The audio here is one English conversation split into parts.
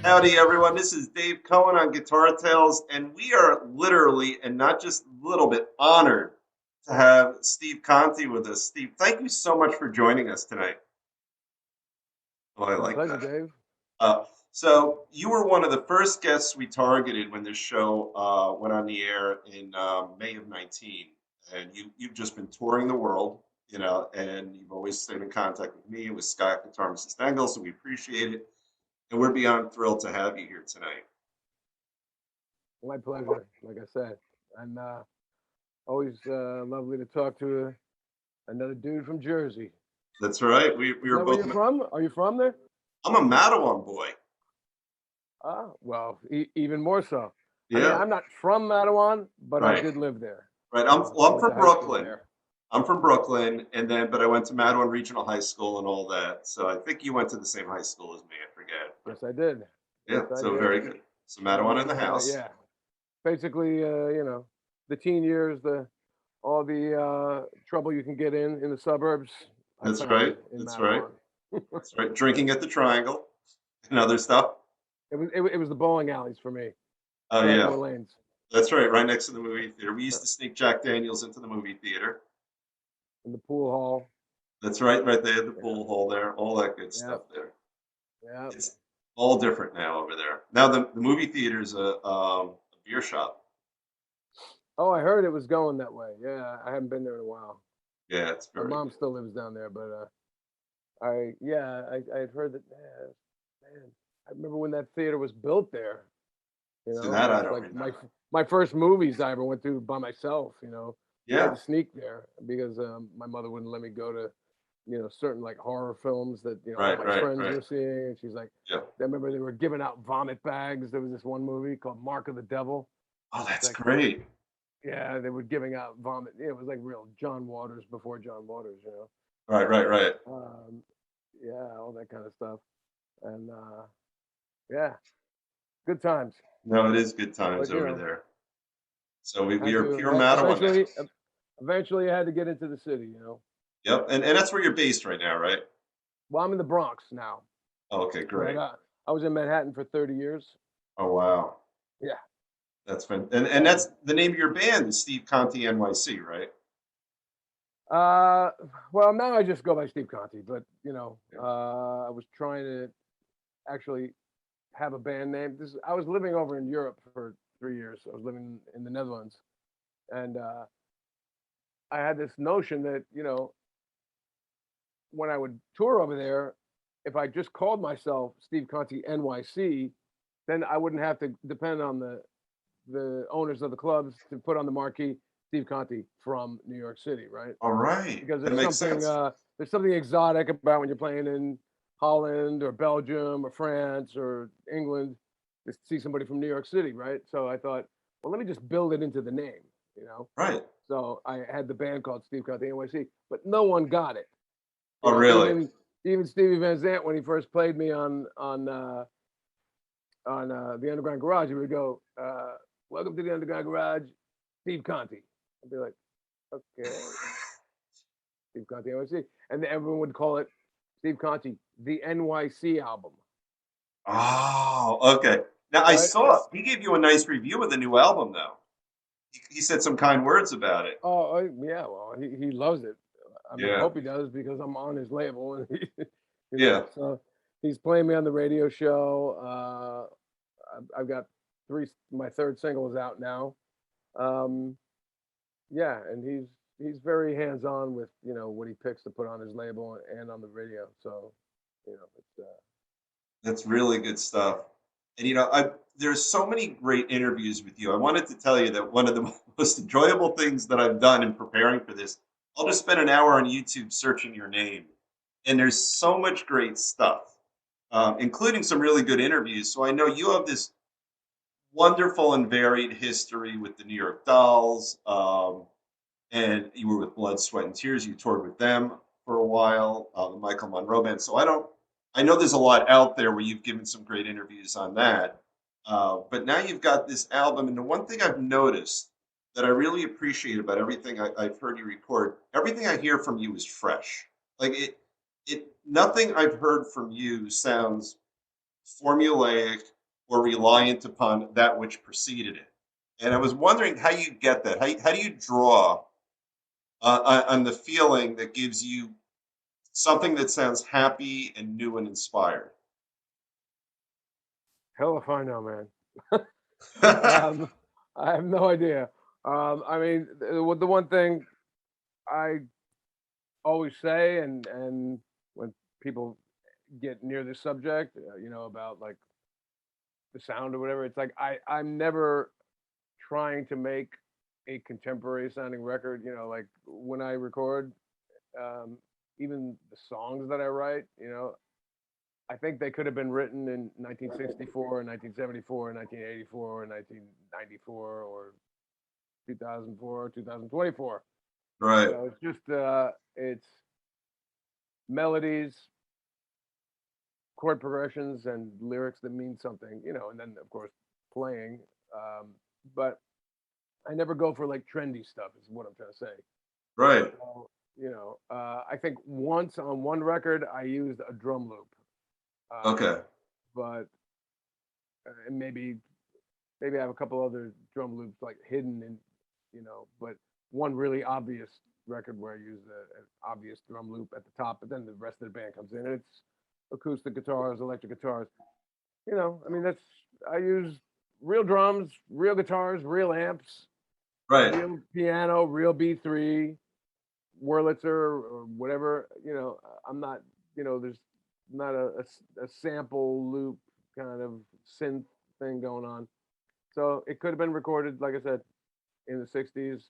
Howdy, everyone. This is Dave Cohen on Guitar Tales, and we are literally, and not just a little bit, honored to have Steve Conte with us. Steve, thank you so much for joining us tonight. Oh, I My like pleasure, that. Dave. So you were one of the first guests we targeted when this show went on the air in May of 19, and you've just been touring the world, and you've always stayed in contact with me and with Scott Guitar Mrs. Stengel, so we appreciate it. And we're beyond thrilled to have you here tonight. My pleasure, like I said. And always lovely to talk to another dude from Jersey. That's right. We Is were that where both. you're from? Are you from there? I'm a Mattawan boy. Ah, well, even more so. I mean, Yeah, I'm not from Mattawan, but I right, did live there. right. I I'm went to from high school Brooklyn. there. I'm from Brooklyn, but I went to Mattawan Regional High School and all that. So I think you went to the same high school as me. I forget, but Yes, I did. Yes, yeah. I So did. very good. So Mattawan in And the house. yeah, basically, the teen years, all the trouble you can get in the suburbs, I That's found right. in That's right. Mattawan. That's right. Drinking at the Triangle and other stuff. It was the bowling alleys for me, Oh yeah, Sagamore Lanes. that's right. Right next to the movie theater. We used to sneak Jack Daniels into the movie theater. In the pool hall. That's right. Right there, the Yeah, pool hall there. All that good yeah, stuff there. yeah. It's all different now over there. Now the movie theater's a beer shop. Oh, I heard it was going that way. Yeah, I haven't been there in a while. Yeah, it's My very mom good. still lives down there, but I had heard that. Man, I remember when that theater was built there. See It that I was don't like remember. my first movies I ever went to by myself. I had Yeah, to sneak there because my mother wouldn't let me go to certain like horror films that all right, my right, friends right. were seeing, and she's like, Yeah. I remember they were giving out vomit bags. There was this one movie called Mark of the Devil. Oh, It's that's like, great. yeah, they were giving out vomit. It was like real John Waters before John Waters. Right, right, right. Um, yeah, all that kind of stuff. And yeah, good times. No, it is good times But over there. So we had are to pure Mattawa now. eventually I had to get into the city. Yep, and that's where you're based right now, right? Well, I'm in the Bronx now, Oh, okay, but great. I was in Manhattan for 30 years. Oh, wow. Yeah. That's fun. And And that's the name of your band, is Steve Conte NYC, right? uh, well, now I just go by Steve Conte, but Yeah. I was trying to actually have a band name. I was living over in Europe for 3 years. I was living in the Netherlands, and I had this notion that when I would tour over there, if I just called myself Steve Conte NYC, then I wouldn't have to depend on the owners of the clubs to put on the marquee Steve Conte from New York City, right? All right. Because That makes sense. there's something exotic about when you're playing in Holland or Belgium or France or England to see somebody from New York City, right? So I thought, well, let me just build it into the name, you know. Right. So I had the band called Steve Conte NYC, but no one got it. Oh, really? Even Stevie Van Zandt, when he first played me the Underground Garage, he would go, "Welcome to the Underground Garage, Steve Conte." I'd be like, "Okay, Steve Conte NYC," and then everyone would call it Steve Conte, the NYC album, Oh, okay. Now I right? saw he gave you a nice review of the new album, though. He said some kind words about it. Yeah, well, he loves it. I mean, I Yeah. hope he does because I'm on his label, and Yeah. so he's playing me on the radio show. I've got my third single is out now. Um, yeah, and he's very hands on with what he picks to put on his label and on the radio. So it's That's really good stuff. And I there's so many great interviews with you. I wanted to tell you that one of the most enjoyable things that I've done in preparing for this, I'll just spend an hour on YouTube searching your name, and there's so much great stuff, including some really good interviews. So I know you have this wonderful and varied history with the New York Dolls, and you were with Blood, Sweat, and Tears. You toured with them for a while, the Michael Monroe band. So I know there's a lot out there where you've given some great interviews on that. But now you've got this album, and the one thing I've noticed that I really appreciate about everything I've heard you record, everything I hear from you is fresh. Like nothing I've heard from you sounds formulaic or reliant upon that which preceded it. And I was wondering how you get that. How do you draw on the feeling that gives you something that sounds happy and new and inspired? Hell if I know, man. Um, I have no idea. I mean, the one thing I always say, and when people get near this subject, about like the sound or whatever, it's like I'm never trying to make a contemporary sounding record. Like when I record, um, even the songs that I write, I think they could have been written in 1964, 1974, 1984, or 1994, or 2004, 2024. Right, It's just it's melodies, chord progressions, and lyrics that mean something, and then of course playing. Um, but I never go for like trendy stuff. Is what I'm trying to say. right. So, I think once on one record I used a drum loop, Okay, but and maybe I have a couple other drum loops like hidden in, but one really obvious record where I use an obvious drum loop at the top, but then the rest of the band comes in and it's acoustic guitars, electric guitars. I mean, I use real drums, real guitars, real amps, right, real piano, real B3, Wurlitzer or whatever. I'm not, there's not a sample loop kind of synth thing going on. So it could have been recorded, like I said, in the 60s,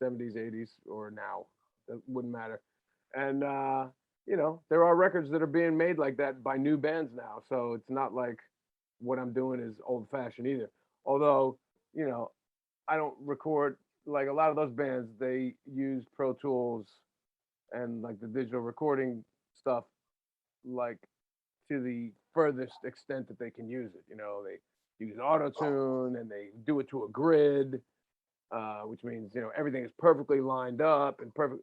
70s, 80s, or now. It wouldn't matter. And, there are records that are being made like that by new bands now. So it's not like what I'm doing is old fashioned either. Although, you know, I don't record like a lot of those bands, they use Pro Tools and like the digital recording stuff, like to the furthest extent that they can use it. They use auto tune and they do it to a grid, which means everything is perfectly lined up and perfect.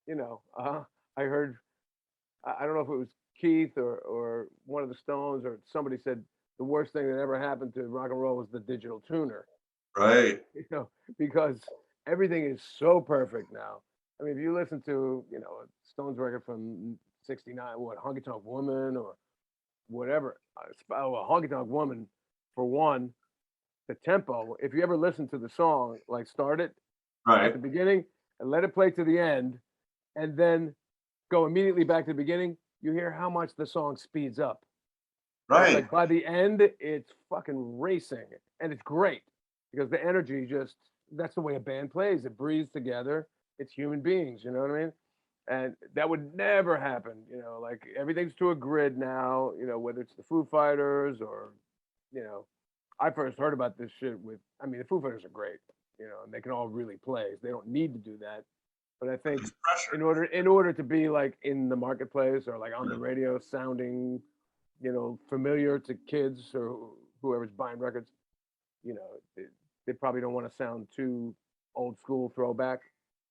I heard, I don't know if it was Keith or one of the Stones or somebody said the worst thing that ever happened to rock and roll was the digital tuner. right, Because everything is so perfect now. I mean, if you listen to a Stones record from '69, what Honky Tonk Woman or whatever, a Honky Tonk Woman, for one, the tempo. If you ever listen to the song, like start it at right, the beginning and let it play to the end, and then go immediately back to the beginning, you hear how much the song speeds up. It's right. like by the end, it's fucking racing, and it's great because the energy just that's the way a band plays. It breathes together. It's human beings, you know what I mean? And that would never happen, like everything's to a grid now, whether it's the Foo Fighters or, you know, I first heard about this shit I mean, the Foo Fighters are great, and they can all really play. They don't need to do that. But I think There's pressure. in order to be like in the marketplace or like on the radio sounding, familiar to kids or whoever's buying records, they probably don't want to sound too old school throwback.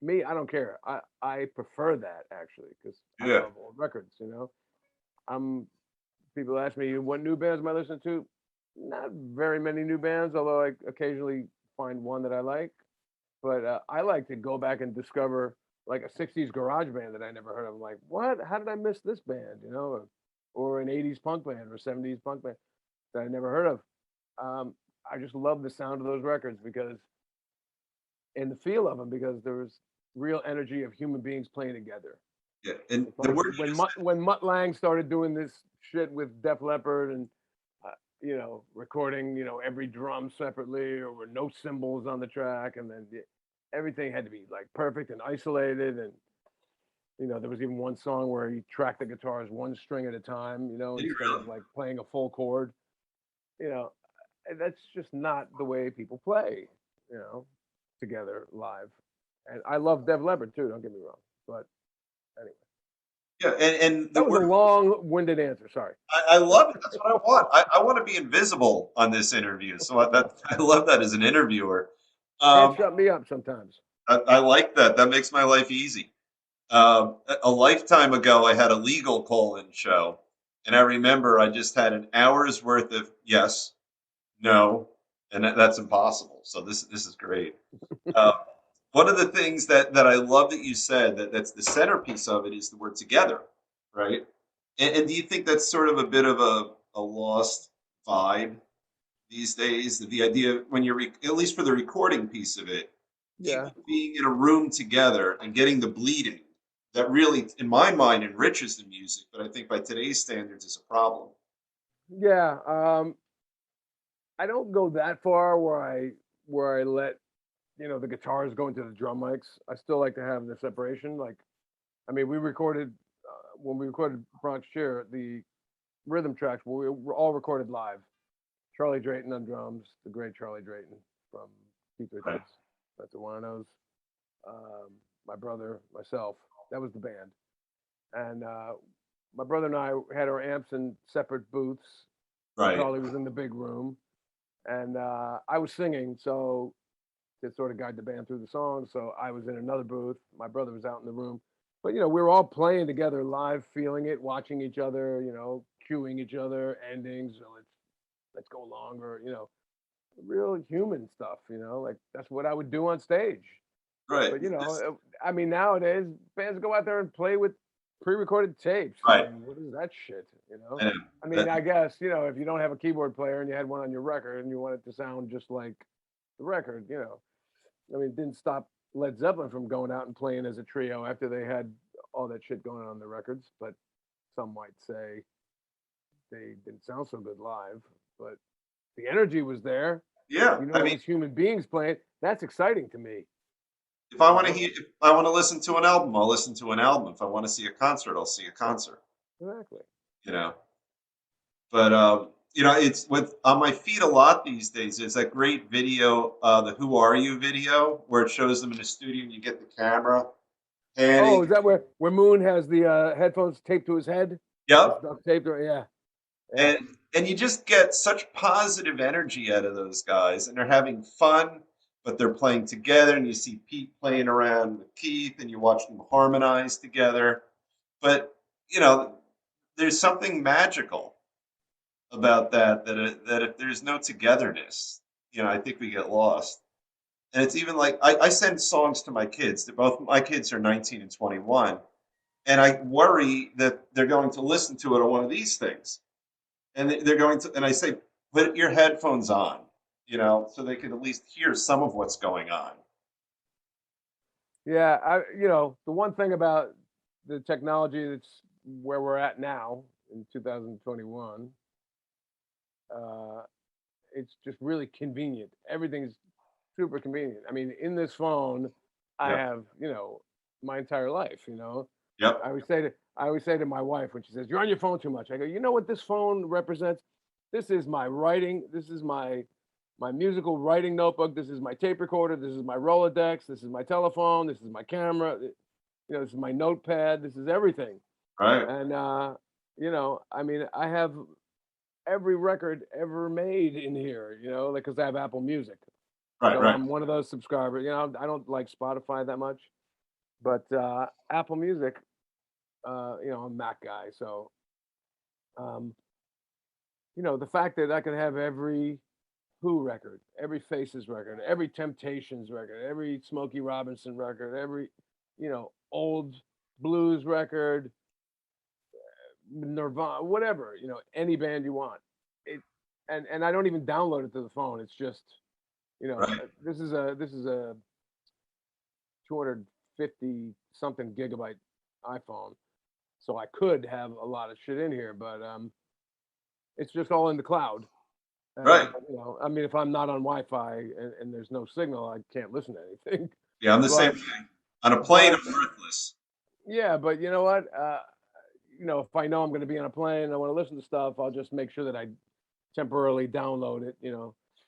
Me, I don't care. I prefer that actually because I Yeah. love old records. I'm people ask me what new bands am I listening to. Not very many new bands, although I occasionally find one that I like. But I like to go back and discover like a '60s garage band that I never heard of. I'm like, what? How did I miss this band? Or an '80s punk band or '70s punk band that I never heard of. I just love the sound of those records because and the feel of them because there was real energy of human beings playing together. Yeah. And It's the like word you just when Mutt Lang started doing this shit with Def Leppard and recording every drum separately or with no cymbals on the track, and then everything had to be like perfect and isolated. And there was even one song where he tracked the guitars one string at a time, said, you instead really, of like playing a full chord. You know, that's just not the way people play. You know, together live. And I love Def Leppard too. Don't get me wrong, but anyway. yeah. And the That was a word long-winded answer. Sorry. I love it. That's what I want. I want to be invisible on this interview. So I love that as an interviewer. Can't Um, shut me up sometimes. I like that. That makes my life easy. A lifetime ago, I had a legal call-in show, and I remember I just had an hour's worth of yes. No, and that's impossible. So this is great. Uh, one of the things that I love that you said that's the centerpiece of it is the word together, right? And do you think that's sort of a bit of a lost vibe these days? The idea when you're at least for the recording piece of it, Yeah. people being in a room together and getting the bleeding that really, in my mind, enriches the music, but I think by today's standards is a problem. Yeah. I don't go that far where I let, the guitars go into the drum mics. I still like to have the separation. Like, I mean, we recorded when we recorded Bronx Cheer, the rhythm tracks were all recorded live. Charlie Drayton on drums, the great Charlie Drayton from Keith Right. Richards, Metawanos, um, my brother, myself. That was the band. And my brother and I had our amps in separate booths. Right. Charlie was in the big room, and I was singing, so to sort of guide the band through the songs. So I was in another booth. My brother was out in the room, but we were all playing together live, feeling it, watching each other, cueing each other, endings. So let's go longer, real human stuff. Like that's what I would do on stage. Right. But I mean, nowadays bands go out there and play with pre-recorded tapes. I Right. mean, what is that shit? And I mean, that, I guess if you don't have a keyboard player and you had one on your record and you want it to sound just like the record, I mean, it didn't stop Led Zeppelin from going out and playing as a trio after they had all that shit going on the records. But some might say they didn't sound so good live. But the energy was there. yeah. I All mean, these human beings playing. That's exciting to me. if I want to listen to an album, I'll listen to an album. If I want to see a concert, I'll see a concert. Exactly. You know. But it's with on my feed a lot these days. There's that great video, the "Who Are You" video, where it shows them in the studio and you get the camera Oh, panning. is that where Moon has the headphones taped to his head? Just Yep. duct taped. Yeah, yeah, And you just get such positive energy out of those guys, and they're having fun, but they're playing together. And you see Pete playing around with Keith, and you watch them harmonize together. But you know, there's something magical about that if there's no togetherness, I think we get lost. And it's even like I send songs to my kids. They're both my kids are 19 and 21, and I worry that they're going to listen to it on one of these things, and they're going to, and I say, put your headphones on, so they can at least hear some of what's going on. yeah. The one thing about the technology that's where we're at now in 2021, uh, it's just really convenient. Everything's super convenient. I mean, in this phone, I Yep. have my entire life. Yep. I always say to my wife when she says, "You're on your phone too much." I go, "You know what this phone represents? This is my writing. This is my musical writing notebook. This is my tape recorder. This is my Rolodex. This is my telephone. This is my camera. This is my notepad. This is everything." Right. And I mean, I have every record ever made in here. Like because I have Apple Music, Right. so Right. I'm one of those subscribers. I don't like Spotify that much, but Apple Music. I'm a Mac guy, so um, the fact that I can have every Who record, every Faces record, every Temptations record, every Smokey Robinson record, every old blues record, Nirvana, whatever, any band you want. It and I don't even download it to the phone. It's just Right. this is a 250 something gigabyte iPhone, so I could have a lot of shit in here, but it's just all in the cloud. And Right. I mean, if I'm not on Wi-Fi and there's no signal, I can't listen to anything. Yeah, I'm the same But thing. On a plane, but I'm worthless. yeah, but you know what? If I know I'm going to be on a plane and I want to listen to stuff, I'll just make sure that I temporarily download it.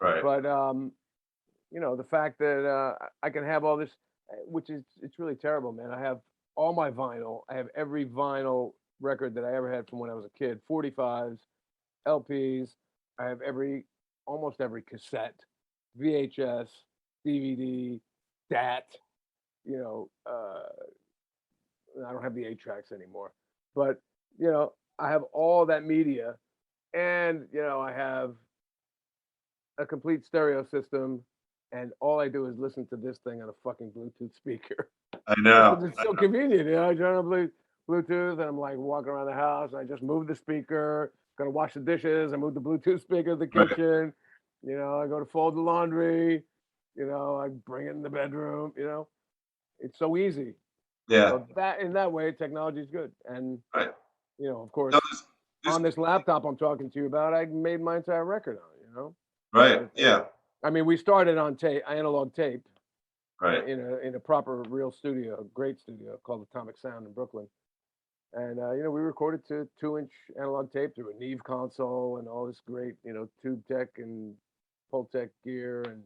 Right. But the fact that I can have all this, which is it's really terrible, man. I have all my vinyl. I have every vinyl record that I ever had from when I was a kid. 45s, LPs. I have almost every cassette, VHS, DVD, DAT. You know, I don't have the 8 tracks anymore, but I have all that media, and I have a complete stereo system, and all I do is listen to this thing on a fucking Bluetooth speaker. I Just know. because it's so convenient, I turn on Bluetooth, and I'm like walking around the house, and I just move the speaker. Gonna wash the dishes, I move the Bluetooth speaker to the Right. kitchen. I go to fold the laundry. I bring it in the bedroom. It's so easy. Yeah. So that in that way, technology is good. And Right. of course, No, there's on this laptop I'm talking to you about, I made my entire record on. right. Yeah. I mean, we started on tape, analog tape, Right. in a proper real studio, a great studio called Atomic Sound in Brooklyn. And we recorded to 2-inch analog tape through a Neve console and all this great, tube tech and Pultec gear and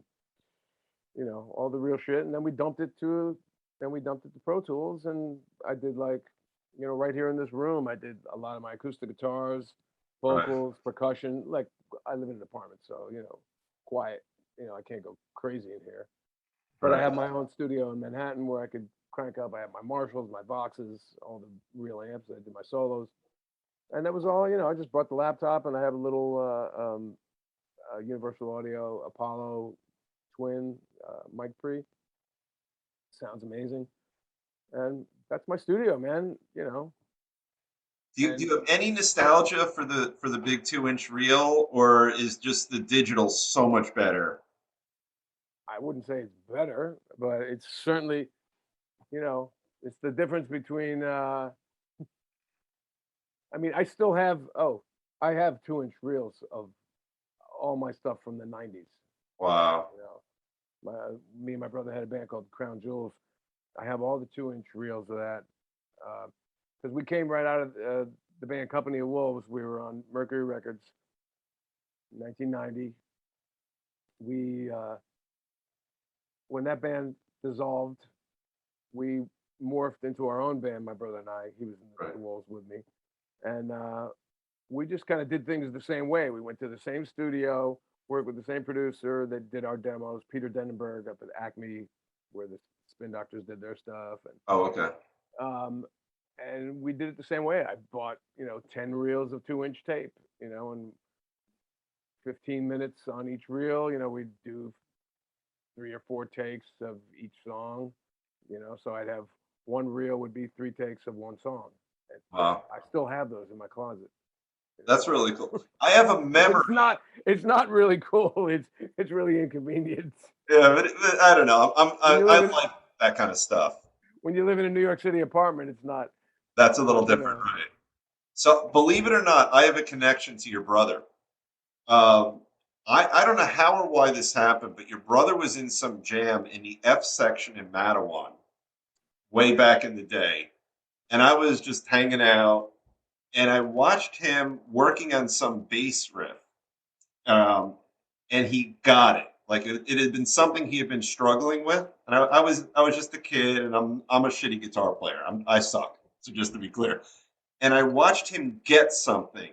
all the real shit. And then we dumped it to Pro Tools, and I did like, right here in this room, I did a lot of my acoustic guitars, Right. vocals, percussion. Like I live in an apartment, so quiet. I can't go crazy in here. But I Right. have my own studio in Manhattan where I could crank up. I have my Marshalls, my boxes, all the real amps. I did my solos, and that was all. I just brought the laptop, and I have a little Universal Audio Apollo Twin mic pre. Sounds amazing, and that's my studio, man. Do And you have any nostalgia for the big 2-inch reel, or is just the digital so much better? I wouldn't say it's better, but it's certainly, it's the difference between. I mean, I still have. Oh, I have 2-inch reels of all my stuff from the '90s. Wow. Me and my brother had a band called Crown Jewels. I have all the 2-inch reels of that because we came right out of the band Company of Wolves. We were on Mercury Records, 1990. We when that band dissolved, we morphed into our own band. My brother and I. He was in Right. the Wolves with me, and we just kind of did things the same way. We went to the same studio, worked with the same producer that did our demos, Peter Denenberg up at Acme, where the Spin Doctors did their stuff, Oh, okay. and we did it the same way. I bought 10 reels of 2-inch tape, and 15 minutes on each reel. We'd do 3 or 4 takes of each song. So I'd have one reel would be 3 takes of one song. And Wow. I still have those in my closet. That's really cool. I have a memory. It's not really cool. It's really inconvenient. Yeah, but I don't know. I in, like that kind of stuff. when you live in a New York City apartment, it's not. That's a little different, right? So, believe it or not, I have a connection to your brother. Um, I don't know how or why this happened, but your brother was in some jam in the F section in Mattawan way back in the day, and I was just hanging out, and I watched him working on some bass riff, um, and he got it. Like it had been something he had been struggling with, and I was just a kid, and I'm a shitty guitar player. I suck. So just to be clear, and I watched him get something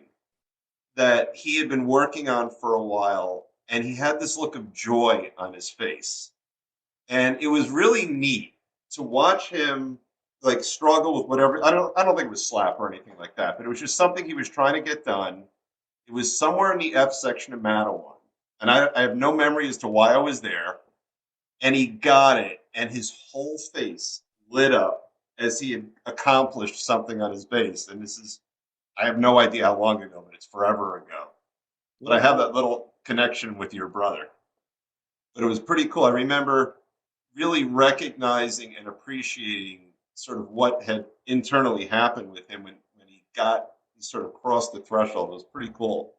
that he had been working on for a while, and he had this look of joy on his face, and it was really neat to watch him like struggle with whatever. I don't think it was slap or anything like that, but it was just something he was trying to get done. It was somewhere in the F section of Mattawan, and I have no memory as to why I was there. And he got it, and his whole face lit up as he had accomplished something on his bass. And I have no idea how long ago, but it's forever ago. But I have that little connection with your brother. But it was pretty cool. I remember really recognizing and appreciating sort of what had internally happened with him when he sort of crossed the threshold. It was pretty cool.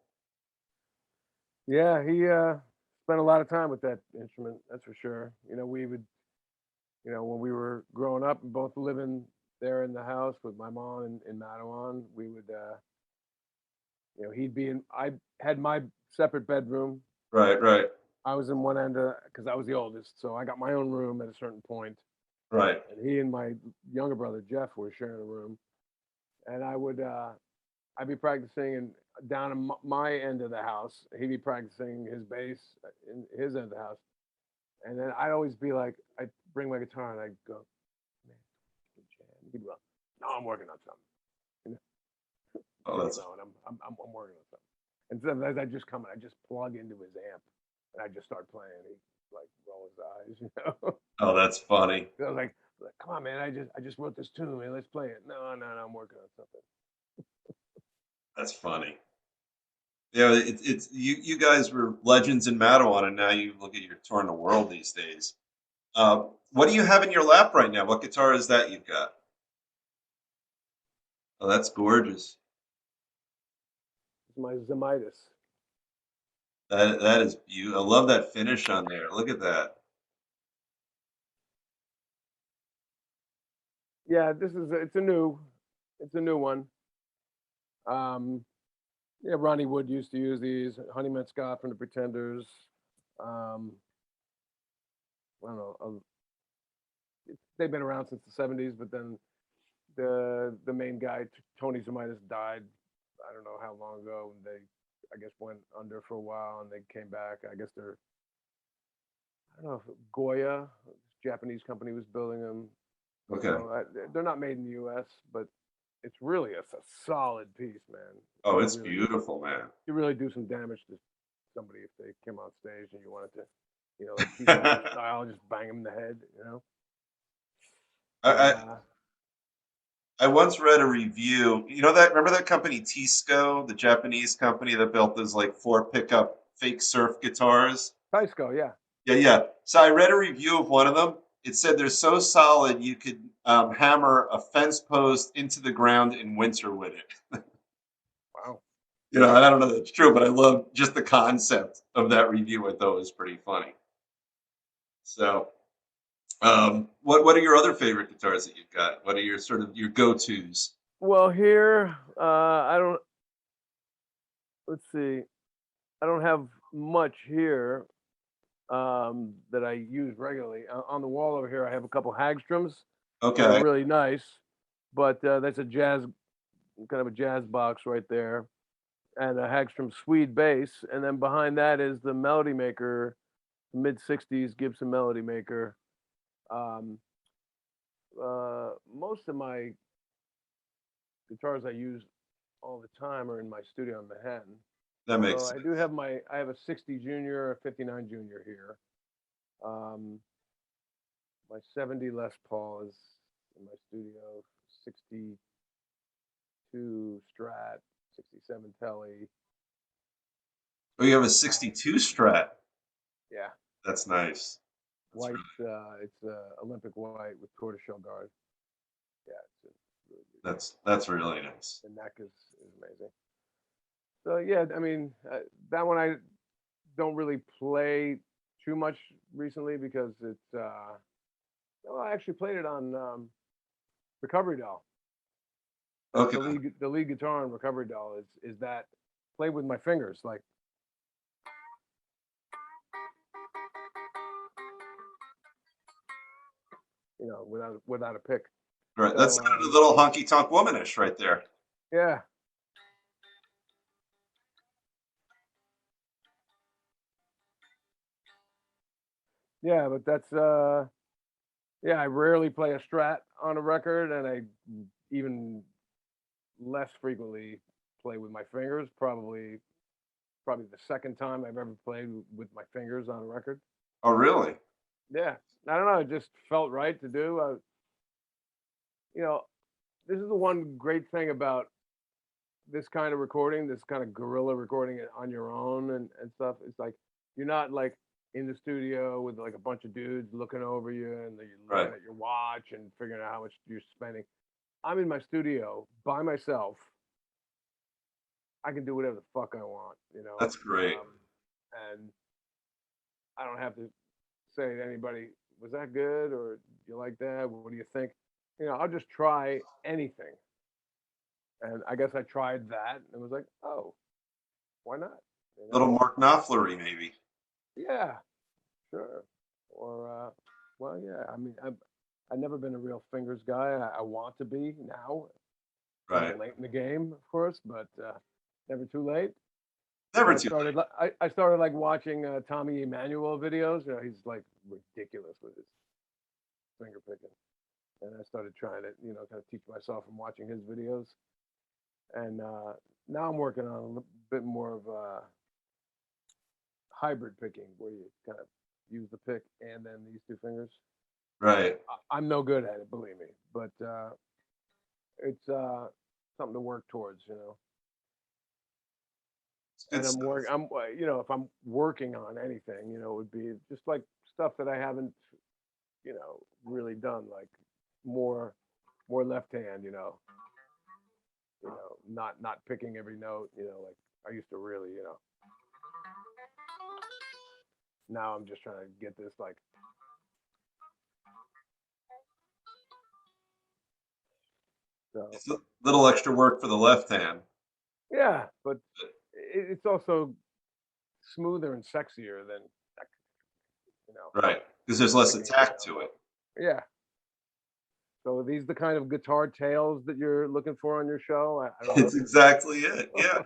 Yeah, he spent a lot of time with that instrument. That's for sure. We would, when we were growing up and both living there in the house with my mom in Mattawan, we would, he'd be in. I had my separate bedroom. Right, right, I was in one end because I was the oldest, so I got my own room at a certain point. right. And he and my younger brother Jeff were sharing a room, and I'd be practicing and down in my end of the house, he'd be practicing his bass in his end of the house, and then I'd always be like, I'd bring my guitar and I'd go, man, he'd be like, no, I'm working on something. Oh, that's I'm working on something. And sometimes I just come and I just plug into his amp and I just start playing. He like roll his eyes, you know. Oh, that's funny. I was like, come on, man, I just wrote this tune, man. Let's play it. No, no, no, I'm working on something. That's funny. Yeah, it's you guys were legends in Mattawan, and now you look at you're touring the world these days. What do you have in your lap right now? What guitar is that you've got? Oh, that's gorgeous. It's my Zemitis. That is beautiful. I love that finish on there. Look at that. Yeah, it's a new one. Um, yeah, Ronnie Wood used to use these. Honeyman Scott from the Pretenders. Um, I don't know. They've been around since the '70s, but then the main guy, Tony Zemitis, died. I don't know how long ago. And they, I guess, went under for a while, and they came back. I guess they're, I don't know if Goya, Japanese company, was building them. Okay. So they're not made in the U.S., but it's really a solid piece, man. Oh, You it's really, beautiful, man. you really do some damage to somebody if they came on stage and you wanted to, like Keith Richards style, just bang them in the head, I, But I I once read a review. You know that remember that company Tisco, the Japanese company that built those like four pickup fake surf guitars? Tysko, yeah. Yeah, yeah. So I read a review of one of them. It said they're so solid you could hammer a fence post into the ground in winter with it. Wow. I don't know if that's true, but I love just the concept of that review. I thought was pretty funny. So, what are your other favorite guitars that you've got? What are your sort of your go-tos? Well, here, I don't. Let's see. I don't have much here that I use regularly. On the wall over here, I have a couple Hagstroms that are Okay. really nice, but that's a jazz kind of a jazz box right there, and a Hagstrom Swede bass, and then behind that is the Melody Maker, mid '60s Gibson Melody Maker. Um, Most of my guitars I use all the time are in my studio in Manhattan. That makes So sense. I have a 60 Junior, a 59 Junior here. Um, my 70 Les Paul is in my studio, 62 Strat, 67 Telly. Oh, you have a 62 Strat. Yeah, That's nice. That's white. really It's Olympic white with tortoiseshell guard. Yeah, it's really good. that's really nice. The neck is amazing. So yeah, I mean that one I don't really play too much recently because it's. Well, I actually played it on Recovery Doll. Okay. The lead guitar on Recovery Doll is that played with my fingers, like without a pick. Right. That So sounded a little honky tonk womanish right there. yeah, yeah, but that's yeah. I rarely play a Strat on a record, and I even less frequently play with my fingers. Probably the second time I've ever played with my fingers on a record. Oh, really? Yeah, I don't know. It just felt right to do. You know, this is the one great thing about this kind of recording, this kind of guerrilla recording it on your own and stuff. It's like you're not like in the studio with like a bunch of dudes looking over you and you're Right. looking at your watch and figuring out how much you're spending. I'm in my studio by myself. I can do whatever the fuck I want. That's great. And I don't have to say to anybody, was that good or you like that? What do you think? I'll just try anything. And I guess I tried that and was like, oh, why not? Little Mark Knopfler maybe. Yeah, sure. Or, well, yeah. I mean, I've never been a real fingers guy. I want to be now. Kind Right. of late in the game, of course, but never too late. Never I too started. I started like watching Tommy Emmanuel videos. He's like ridiculous with his finger picking, and I started trying to, kind of teach myself from watching his videos. And now I'm working on a bit more of hybrid picking where you kind of use the pick and then these two fingers. Right. I'm no good at it, believe me, but it's something to work towards, you know. It's good And stuff. you know, if I'm working on anything, you know, it would be just like stuff that I haven't, you know, really done, like more left hand, not picking every note, you know, like I used to really, you know. Now I'm just trying to get this like so. It's a little extra work for the left hand. Yeah, but it's also smoother and sexier than you know Right. Because there's less picking every attack note. to it. Yeah. So are these the kind of guitar tales that you're looking for on your show? I don't know It's if you. exactly it. Yeah.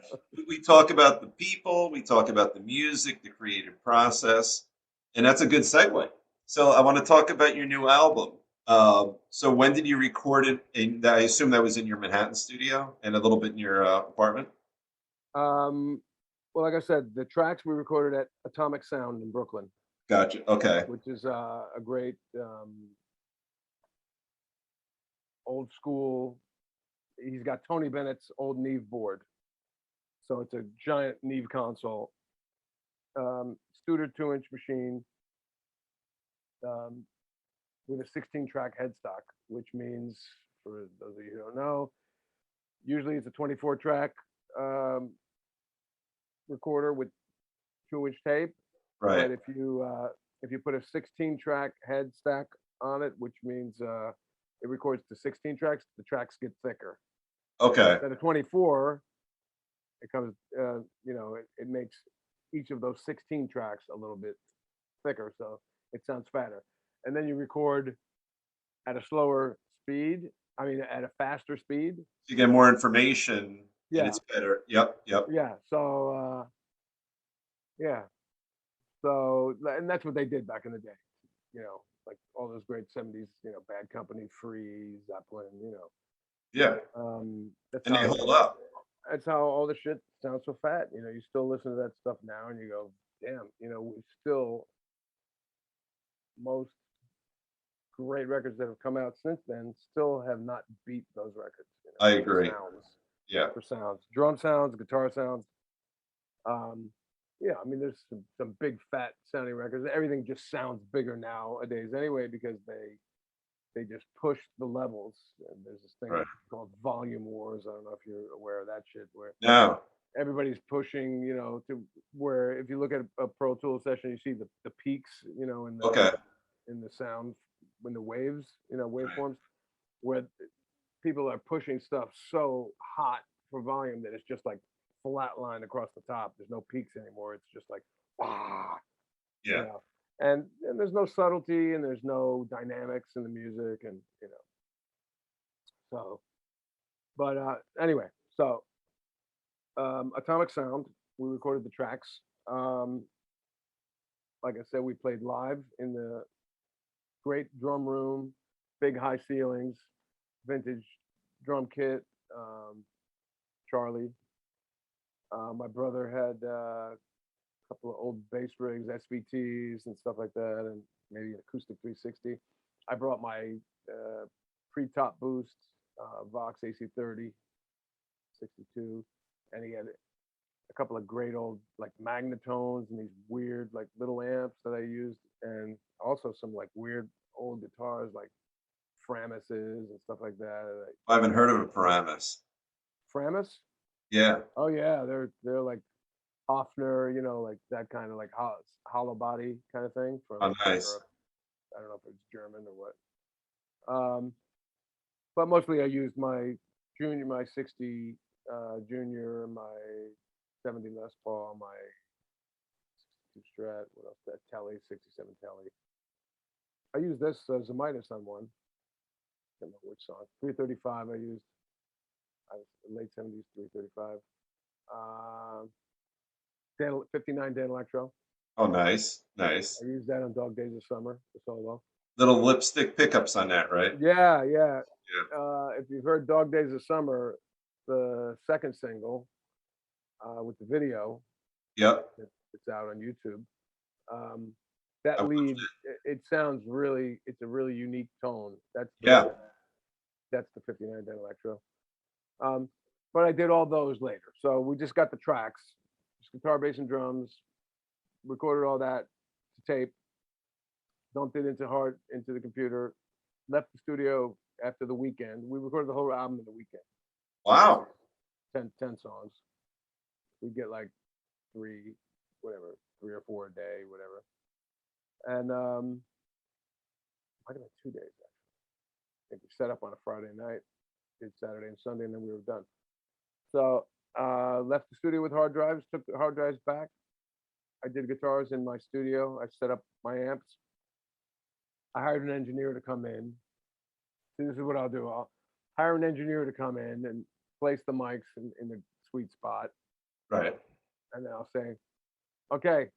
We talk about the people, we talk about the music, the creative process, and that's a good segue. So I want to talk about your new album. So when did you record it? And I assume that was in your Manhattan studio and a little bit in your apartment. Um, well, like I said, the tracks we recorded at Atomic Sound in Brooklyn, Gotcha. Okay. which is a great old school. He's got Tony Bennett's old Neve board, so it's a giant Neve console, Studer 2-inch machine um, with a 16-track headstock, which means, for those of you who don't know, usually it's a 24-track um, recorder with 2-inch tape. But Right. if you put a 16-track head stack on it, which means it records to 16 tracks, the tracks get thicker. And Okay. instead of 24, it comes, it makes each of those 16 tracks a little bit thicker, so it sounds fatter. And then you record at a slower speed. I mean, at a faster speed. You get more information and Yeah, it's better. Yep. Yep. yeah. So yeah, so and that's what they did back in the day. You know, like all those great '70s, Bad Company, Free, Zeppelin. Yeah. That's And they how hold up. all the shit sounds so fat. You know, you still listen to that stuff now, and you go, damn. We still most great records that have come out since then still have not beat those records. I For agree. sounds, Yeah. drum sounds, guitar sounds. Yeah, I mean, there's some big fat sounding records. Everything just sounds bigger nowadays anyway because they just push the levels. And there's this thing Right. called volume wars. I don't know if you're aware of that shit, where No. everybody's pushing, to where if you look at a Pro Tool session, you see the peaks, Okay. in the sound, when the waves, Right. waveforms, where people are pushing stuff so hot for volume that it's just like flat line across the top. There's no peaks anymore. It's just like ah, you Yeah. know. And there's no subtlety and there's no dynamics in the music and so but anyway, so Atomic Sound, we recorded the tracks. Um like I said, we played live in the great drum room, big high ceilings, vintage drum kit. Charlie. My brother had a couple of old bass rigs, SVTs and stuff like that, and maybe an acoustic 360. I brought my pre-top boost Vox AC30 62, and he had a couple of great old like magnetones and these weird like little amps that I used, and also some like weird old guitars like Framises and stuff like that. I haven't heard of a Paramus. Framis? Yeah. Oh yeah, they're like Hofner, like that kind of like hollow body kind of thing Oh, from nice. Europe. I don't know if it's German or what. But mostly I used my 60 Junior, my 70 Les Paul, my 62 Strat, what else? That Telly, 67 Telly. I used this as a Midas on one. I don't know which song. 335 I used. I was late 70s, 335. Um, 59 Dan Electro. Oh, nice. I Nice. used that on Dog Days of Summer, the solo. Little lipstick pickups on that, right? Yeah, yeah. Yeah. If you've heard Dog Days of Summer, the second single with the video, Yep. It's out on YouTube. Um, that I watched lead, it. it sounds really, it's a really unique tone. Yeah. That's the 59 Den Electro. Um, but I did all those later. So we just got the tracks, just guitar, bass, and drums, recorded all that to tape, dumped it into the computer, left the studio after the weekend. We recorded the whole album in the weekend. Wow. 10 songs. We get like three, whatever, 3 or 4 a day, whatever. And might have been 2 days actually. I think we set up on a Friday night, did Saturday and Sunday, and then we were done. So left the studio with hard drives, took the hard drives back. I did guitars in my studio. I set up my amps. I hired an engineer to come in. See, this is what I'll do. I'll hire an engineer to come in and place the mics in the sweet spot. Right. And then I'll say, okay,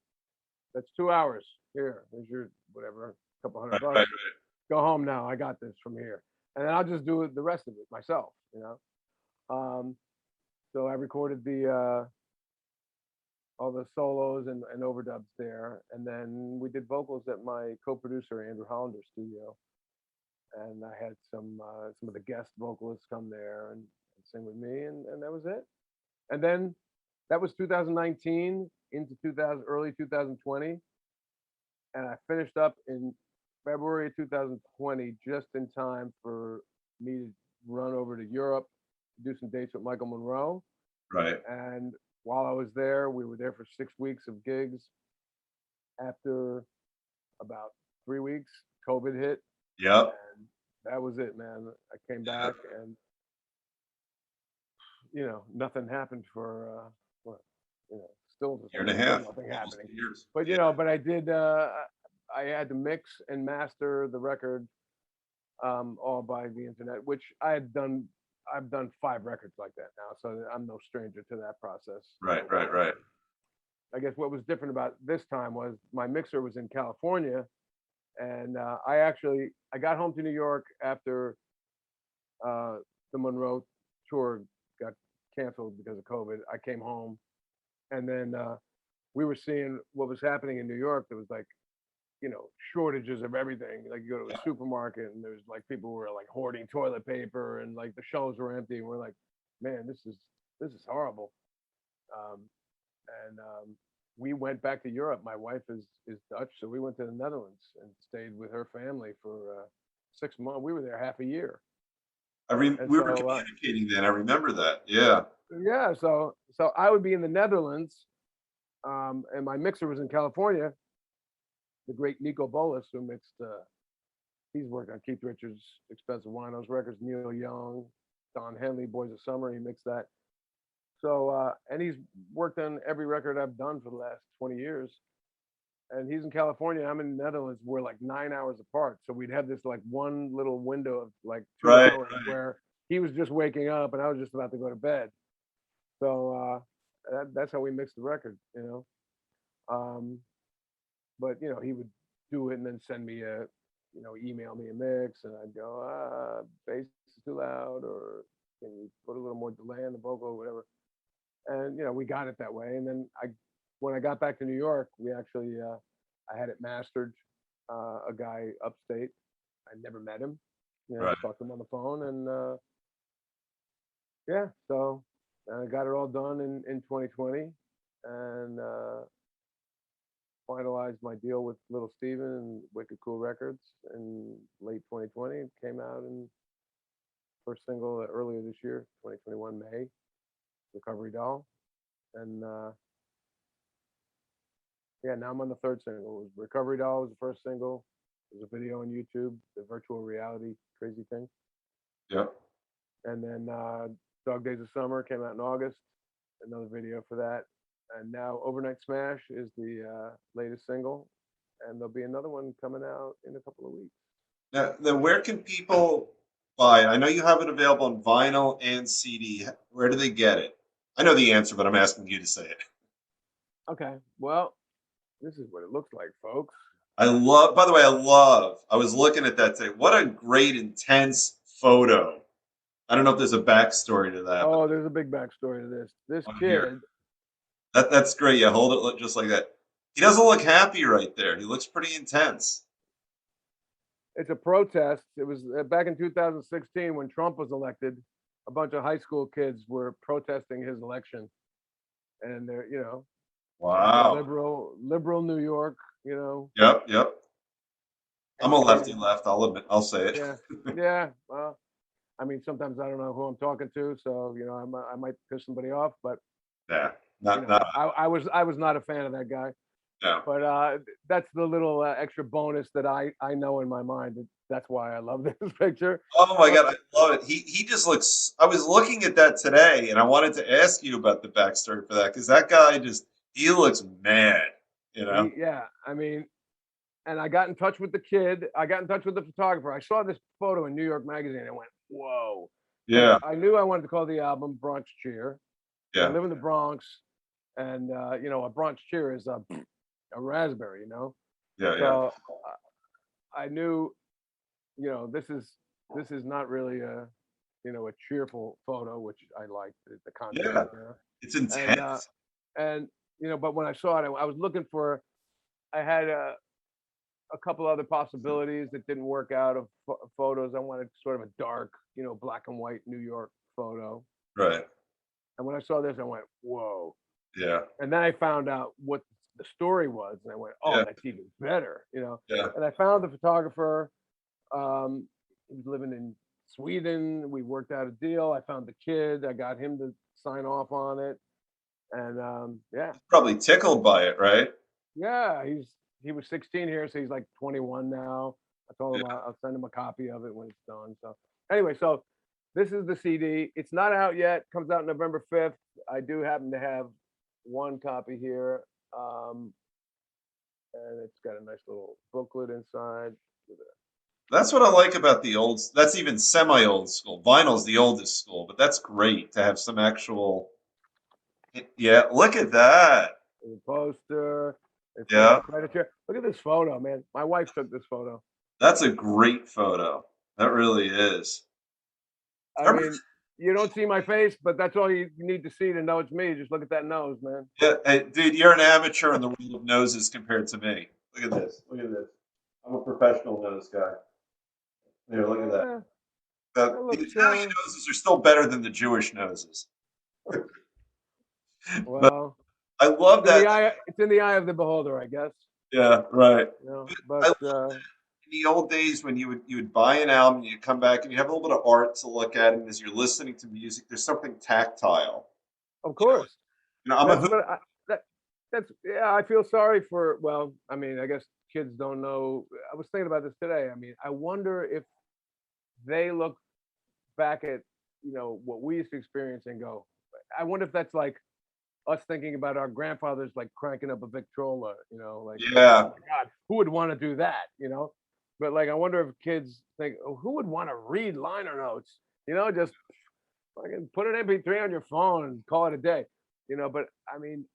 that's 2 hours. There's your whatever, couple $100 Right. bucks. Right. Go home now. I got this from here. And then I'll just do the rest of it myself, you know. So I recorded the all the solos and overdubs there, and then we did vocals at my co-producer Andrew Hollander's studio, and I had some of the guest vocalists come there and sing with me, and that was it. And then that was 2019 into early 2020, and I finished up in February of 2020, just in time for me to run over to Europe, do some dates with Michael Monroe. Right. And while I was there, we were there for 6 weeks of gigs. After about 3 weeks, COVID hit. Yep. And that was it, man. I came back and, nothing happened for, still Year and a half. nothing Almost happening. 2 years. But, but I did, I had to mix and master the record all by the internet, which I've done 5 records like that now, so I'm no stranger to that process. Right. I guess what was different about this time was my mixer was in California, and I got home to New York after the Monroe tour got canceled because of COVID. I came home, and then we were seeing what was happening in New York. There was like, shortages of everything. Like you go to a supermarket and there's like people who were like hoarding toilet paper, and like the shelves were empty, and we're like, man, this is horrible. We went back to Europe. My wife is Dutch, so we went to the Netherlands and stayed with her family for 6 months. We were there half a year. We were communicating then. I remember that. Yeah. Yeah. So I would be in the Netherlands, and my mixer was in California. The great Nico Bolas, who mixed, he's worked on Keith Richards' Expensive Winos records, Neil Young, Don Henley, Boys of Summer. He mixed that. So, and he's worked on every record I've done for the last 20 years. And he's in California. I'm in the Netherlands. We're like 9 hours apart. So we'd have this like one little window of like 2 hours where he was just waking up and I was just about to go to bed. So that's how we mixed the record, But he would do it and then send me email me a mix, and I'd go, bass is too loud, or can you put a little more delay on the vocal or whatever. And we got it that way. And then when I got back to New York, we actually I had it mastered. A guy upstate. I never met him. I talked to him on the phone, and so I got it all done in 2020, and finalized my deal with Little Steven and Wicked Cool Records in late 2020. It came out in first single earlier this year, 2021 May, Recovery Doll. And now I'm on the third single. It was Recovery Doll was the first single. There's a video on YouTube, the virtual reality crazy thing. Yep. And then Dog Days of Summer came out in August. Another video for that. And now Overnight Smash is the latest single, and there'll be another one coming out in a couple of weeks. Now, where can people buy it? I know you have it available on vinyl and CD. Where do they get it? I know the answer, but I'm asking you to say it. Okay, well, this is what it looks like, folks. By the way, I was looking at that today. What a great, intense photo. I don't know if there's a backstory to that. Oh, there's a big backstory to this. This kid, That's great. Yeah, hold it just like that. He doesn't look happy right there. He looks pretty intense. It's a protest. It was back in 2016 when Trump was elected. A bunch of high school kids were protesting his election, and they're, it's a Wow. liberal New York, Yep, yep. I'm a and lefty left. I'll admit. I'll say it. yeah, yeah. Well, I mean, sometimes I don't know who I'm talking to, so I might piss somebody off, but Yeah. Not. I was not a fan of that guy. No. But that's the little extra bonus that I know in my mind. That's why I love this picture. Oh my But God, I love it. He just looks. I was looking at that today, and I wanted to ask you about the backstory for that because that guy just he looks mad. You know. yeah, I mean, and I got in touch with the kid. I got in touch with the photographer. I saw this photo in New York Magazine. I went, whoa, because Yeah. I knew I wanted to call the album Bronx Cheer. I Yeah. live in the Bronx, and a Bronx Cheer is a raspberry, Yeah. Yeah. So I knew, this is not really a cheerful photo, which I like the concept, Yeah. It's and intense. and but when I saw it, I was looking for. I had a couple other possibilities that didn't work out of photos. I wanted sort of a dark, black and white New York photo, Right. and when I saw this, I went, whoa! Yeah. And then I found out what the story was, and I went, oh, Yeah. that's even better. Yeah. And I found the photographer. He was living in Sweden. We worked out a deal. I found the kid. I got him to sign off on it. And yeah, Probably tickled by it, right? yeah, he was 16 here, so he's like 21 now. I told Yeah. him I'll send him a copy of it when it's done. So anyway, so this is the CD. It's not out yet. Comes out November 5th. I do happen to have one copy here, and it's got a nice little booklet inside. That's what I like about the old. That's even semi-old school. Vinyl's the oldest school, but that's great to have some actual. Yeah, look at that. There's a poster. It's got the Yeah, credit here. Look at this photo, man. My wife took this photo. that's a great photo. That really is. I Every, mean, you don't see my face, but that's all you need to see to know it's me. Just look at that nose, man. yeah, hey, dude, you're an amateur in the world of noses compared to me. Look at this. Look at this. I'm a professional nose guy. Here, look at that. Yeah, that The looks Italian noses are still better than the Jewish noses. But well. I love It's in the that. eye. It's in the eye of the beholder, I guess. Yeah, right. I But love in the old days when you would buy an album, you'd come back and you have a little bit of art to look at, and as you're listening to music, there's something tactile. of You know, course, I'm a that's what I, that that's yeah. I feel sorry for. Well, I mean, I guess kids don't know. I was thinking about this today. I mean, I wonder if they look back at what we used to experience and go. I wonder if that's like us thinking about our grandfathers like cranking up a Victrola, like, oh yeah, my God, who would want to do that? But like, I wonder if kids think, oh, who would want to read liner notes? Just fucking put an MP3 on your phone and call it a day. But I mean,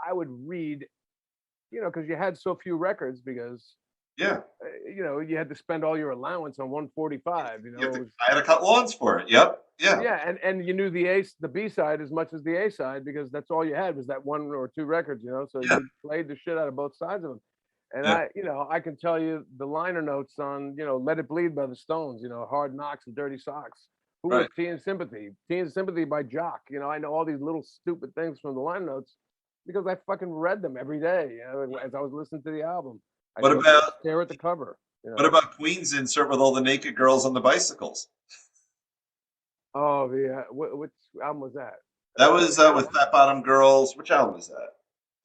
I would read, because you had so few records because, yeah. you had to spend all your allowance on 145. You have It to. was I had to cut lawns for it. Yep. Yeah. yeah, and you knew the B side as much as the A side because that's all you had was that one or two records. So Yeah. you played the shit out of both sides of them. And Yeah. I can tell you the liner notes on, Let It Bleed by the Stones, Hard Knocks and Dirty Socks. Who was Right. Tea and Sympathy? Tea and Sympathy by Jock. I know all these little stupid things from the liner notes because I fucking read them every day, as I was listening to the album. I What just about stare at the cover, what about Queen's insert with all the naked girls on the bicycles? Oh, which album was that? That was As with Fat Bottom Girls. Which album was that?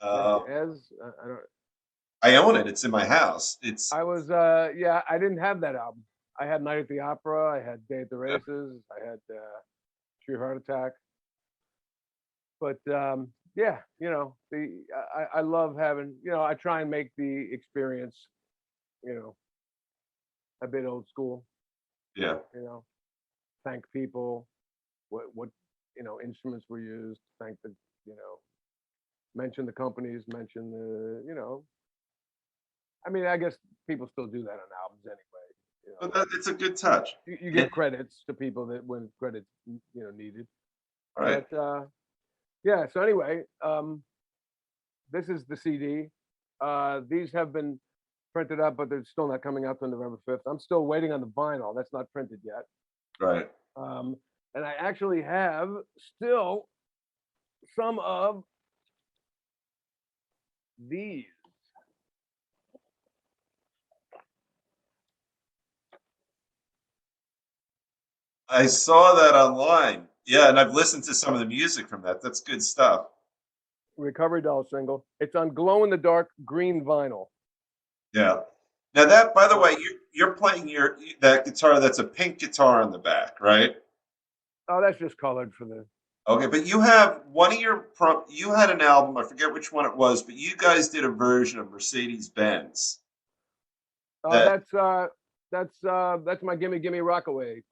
maybe as I don't. I own it. It's in my house. It's I was yeah, I didn't have that album. I had Night at the Opera, I had Day at the Races, I had Sheer Heart Attack. But yeah, I love having, I try and make the experience, you know, a bit old school, yeah. you know, thank people, what instruments were used, thank the, you know, mention the companies, mention I mean, I guess people still do that on albums anyway. But it's a good touch. You Yeah. give credits to people that when credits needed. All right. But yeah. So anyway, this is the CD. These have been printed up, but they're still not coming out till November 5th. I'm still waiting on the vinyl. That's not printed yet. Right. Um, and I actually have still some of these. I saw that online. Yeah, and I've listened to some of the music from that. That's good stuff. Recovery Doll single. It's on glow in the dark green vinyl. Yeah. Now that, by the way, you're playing that guitar. That's a pink guitar on the back, right? Oh, that's just colored for the. Okay, but you have one of you had an album. I forget which one it was, but you guys did a version of Mercedes Benz. Oh, That that's my Gimme Gimme Rockaway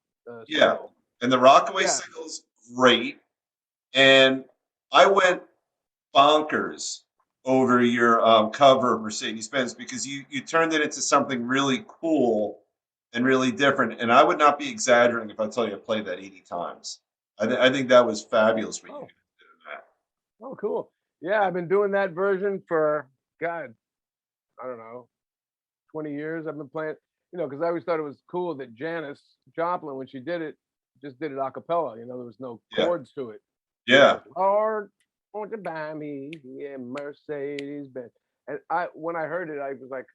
yeah, single. and the Rockaway Yeah. single's great. And I went bonkers over your cover of Mercedes Benz because you turned it into something really cool and really different. And I would not be exaggerating if I tell you I played that 80 times. I think that was fabulous what you Oh, did in that. oh, cool. Yeah, I've been doing that version for God, I don't know, 20 years. I've been playing, because I always thought it was cool that Janis Joplin, when she did it, just did it a cappella. There was no Yeah, chords to it. yeah, Lord, won't you buy me a Mercedes Benz? And when I heard it, I was like,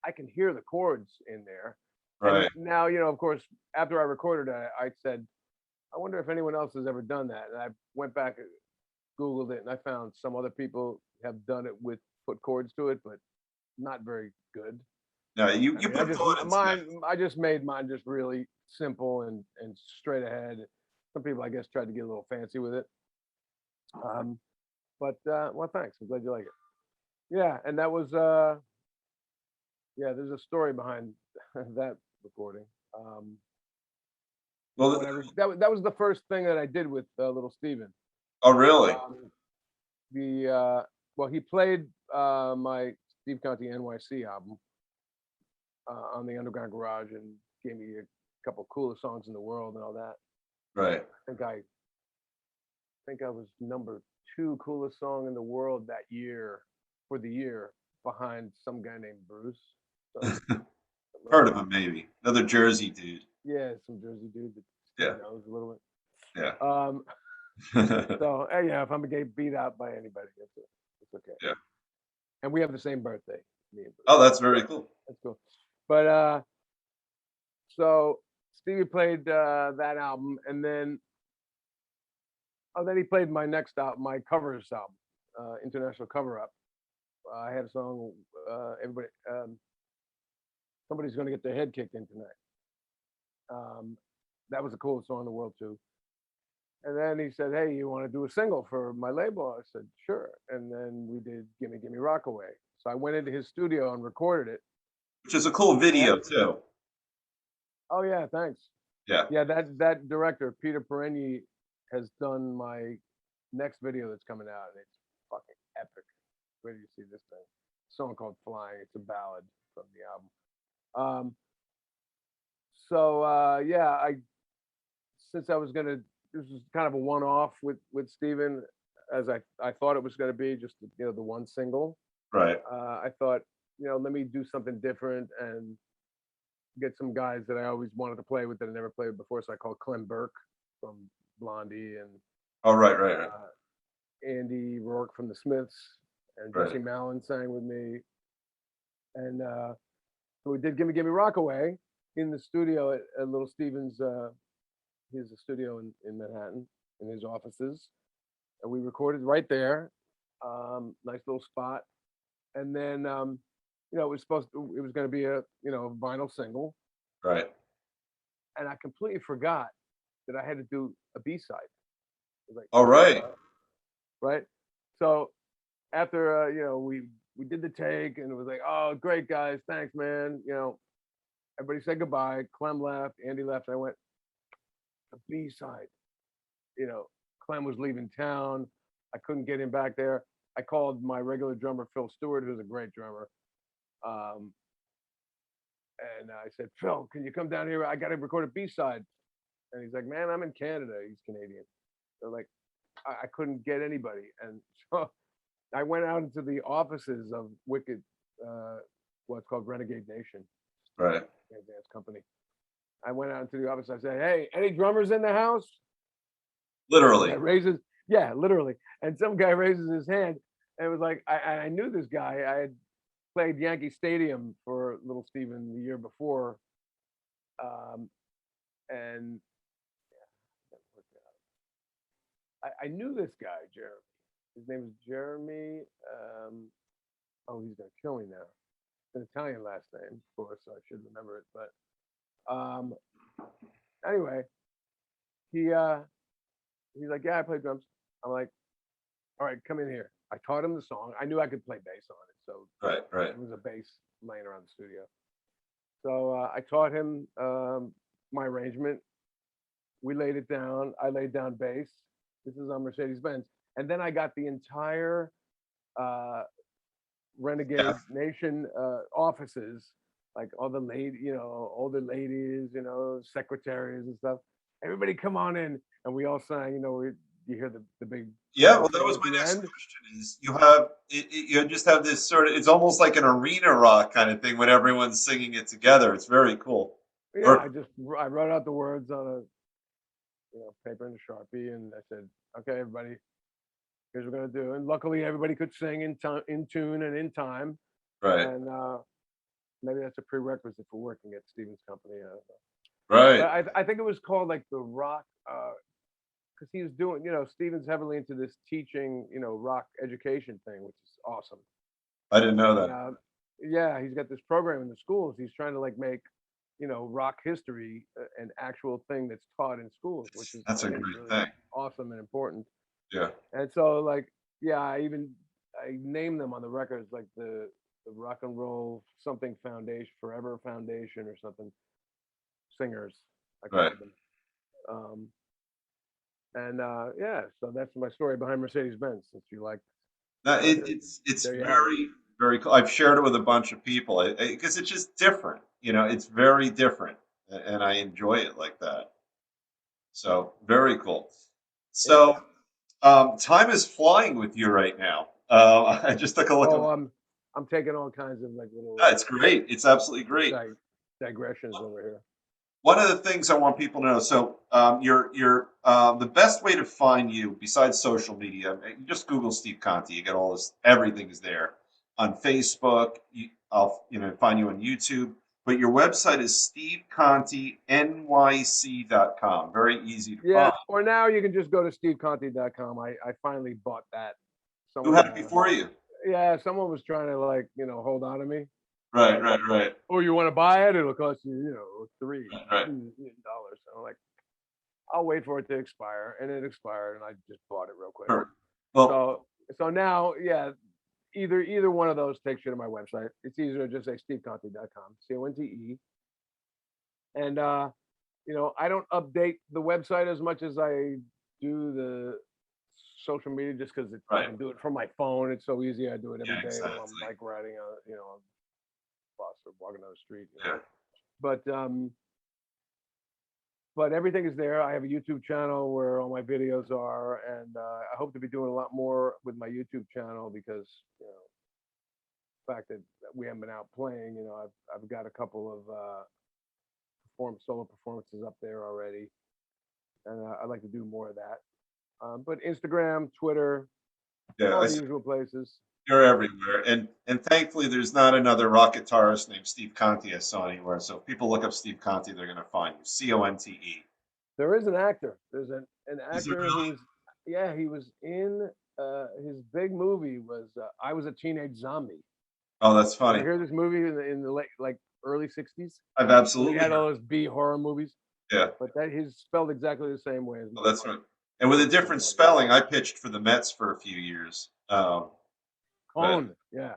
I can hear the chords in there. And right. now, of course, after I recorded it, I said, I wonder if anyone else has ever done that. And I went back, Googled it, and I found some other people have done it with put chords to it, but not very good. No, I you mean, I put just thought into that. I just made mine just really simple and straight ahead. Some people, I guess, tried to get a little fancy with it. But well, thanks. I'm glad you like it. Yeah, and that was yeah. There's a story behind that recording. Well, That was the first thing that I did with Little Steven. oh, really? Well, he played my Steve Conte NYC album on the Underground Garage and gave me a couple coolest songs in the world and all that. Right. I think I was number 2 coolest song in the world that year for the year behind some guy named Bruce. So, Heard of him, maybe. Another Jersey dude. yeah, some Jersey dude that Yeah, Steve knows a little bit. yeah, So yeah, if I'm gonna get beat out by anybody, it's okay. yeah. And we have the same birthday, me and Bruce. Oh, that's very cool. That's cool. But so Stevie played that album, and then he played my next album, my covers album, International Cover Up. I had a song, everybody, somebody's gonna get their head kicked in tonight. That was the coolest song in the world too. And then he said, "Hey, you want to do a single for my label?" I said, "Sure." And then we did "Gimme Gimme Rockaway." So I went into his studio and recorded it. Which is a cool video too. Oh yeah, thanks. Yeah. Yeah, that director Peter Perenni has done my next video that's coming out, and it's fucking epic. Where do you see this thing? A song called "Flying." It's a ballad from the album. Yeah, since I was gonna, this was kind of a one-off with Steven, as I thought it was gonna be, just the one single. Right. I thought, let me do something different and get some guys that I always wanted to play with that I never played with before. So I called Clem Burke from Blondie and Oh, right. Andy Rourke from the Smiths, and Right. Jesse Malin sang with me. And so we did "Gimme Gimme Rockaway" in the studio at Little Steven's. He has a studio in Manhattan in his offices, and we recorded right there. Nice little spot. And then it was going to be a vinyl single, Right. and I completely forgot that I had to do a B-side. Like, All right. right. So after we did the take, and it was like, "Oh, great guys, thanks, man." Everybody said goodbye. Clem left, Andy left, and I went, the B-side. Clem was leaving town. I couldn't get him back there. I called my regular drummer, Phil Stewart, who's a great drummer. And I said, "Phil, can you come down here? I got to record a B-side." And he's like, "Man, I'm in Canada." He's Canadian. So like, I couldn't get anybody. And so I went out into the offices of Wicked, what's called Renegade Nation, Right. dance company. I went out into the office. I said, "Hey, any drummers in the house?" Some guy Literally. raises, yeah, literally, and some guy raises his hand, and it was like I knew this guy. I had played Yankee Stadium for Little Steven the year before, um, and I knew this guy, Jeremy. His name is Jeremy. Oh, he's gonna kill me now. It's an Italian last name, of course, so I should remember it. But anyway, he he's like, "Yeah, I play drums." I'm like, "All right, come in here." I taught him the song. I knew I could play bass on it, so Right. Right. there was a bass laying around the studio. So I taught him my arrangement. We laid it down. I laid down bass. This is on Mercedes Benz, and then I got the entire uh, Yeah. Renegade Nation offices, like all the older ladies, secretaries and stuff. Everybody come on in, and we all sang. You hear the big Yeah, well, that intro was at my the next end. question. Is you have you just have this sort of, it's almost like an arena rock kind of thing when everyone's singing it together. It's very cool. Yeah, Or I wrote out the words on a paper and a Sharpie, and I said, "Okay, everybody, here's what we're gonna do." And luckily, everybody could sing in tune and in time. right, And maybe that's a prerequisite for working at Steven's company. But right, I think it was called like the rock, because he was doing, Steven's heavily into this teaching, rock education thing, which is awesome. I didn't know And that. yeah, he's got this program in the schools. He's trying to like make, rock history an actual thing that's taught in schools, which is, That's I a think, great really thing. awesome and important. Yeah, And so, like, yeah, I named them on the records, like the Rock and Roll something Foundation, Forever Foundation, or something, singers, I right. called them. Um, and yeah, so that's my story behind Mercedes Benz. Since you like No, the record, it's there you have it. very cool. I've shared it with a bunch of people because it's just different. It's very different, and I enjoy it like that. So very cool. Yeah. So time is flying with you right now. I just took a look at. Oh, I'm taking all kinds of like little It's great. It's absolutely great. digressions over here. One of the things I want people to know. So you're the best way to find you besides social media. You just Google Steve Conte. You get all this. Everything is there on Facebook. I'll find you on YouTube. But your website is stevecontenyc.com. Very easy to Yeah, find. or now you can just go to steveconte.com. I finally bought that. Who Someone had it before you? yeah, someone was trying to like, hold on to me. Right, Like, right, right, "Oh, you want to buy it? It'll cost you, three right, right. dollars." So I'm like, "I'll wait for it to expire," and it expired, and I just bought it real quick. Perfect. Well, So now, yeah, either one of those takes you to my website. It's easier to just say steveconte.com, CONTE, and I don't update the website as much as I do the social media, just because I right. can do it from my phone. It's so easy. I do it every Yeah, day while I'm exactly. bike riding on, on a bus or walking down the street. Yeah. But everything is there. I have a YouTube channel where all my videos are, and I hope to be doing a lot more with my YouTube channel because the fact that we haven't been out playing, I've got a couple of solo performances up there already, and I'd like to do more of that. But Instagram, Twitter, Yeah, all the usual places. you're everywhere, and thankfully, there's not another rock guitarist named Steve Conte I saw anywhere. So if people look up Steve Conte, they're going to find you. Conte. There is an actor. There's an Is it actor really? who's yeah, he was in his big movie was I Was a Teenage Zombie. Oh, that's You ever funny. hear this movie in the late like early '60s? I've When he absolutely had heard. all those B horror movies, Yeah, but that he's spelled exactly the same way as oh, my that's right. And with a different name. spelling, I pitched for the Mets for a few years. But Cone, yeah,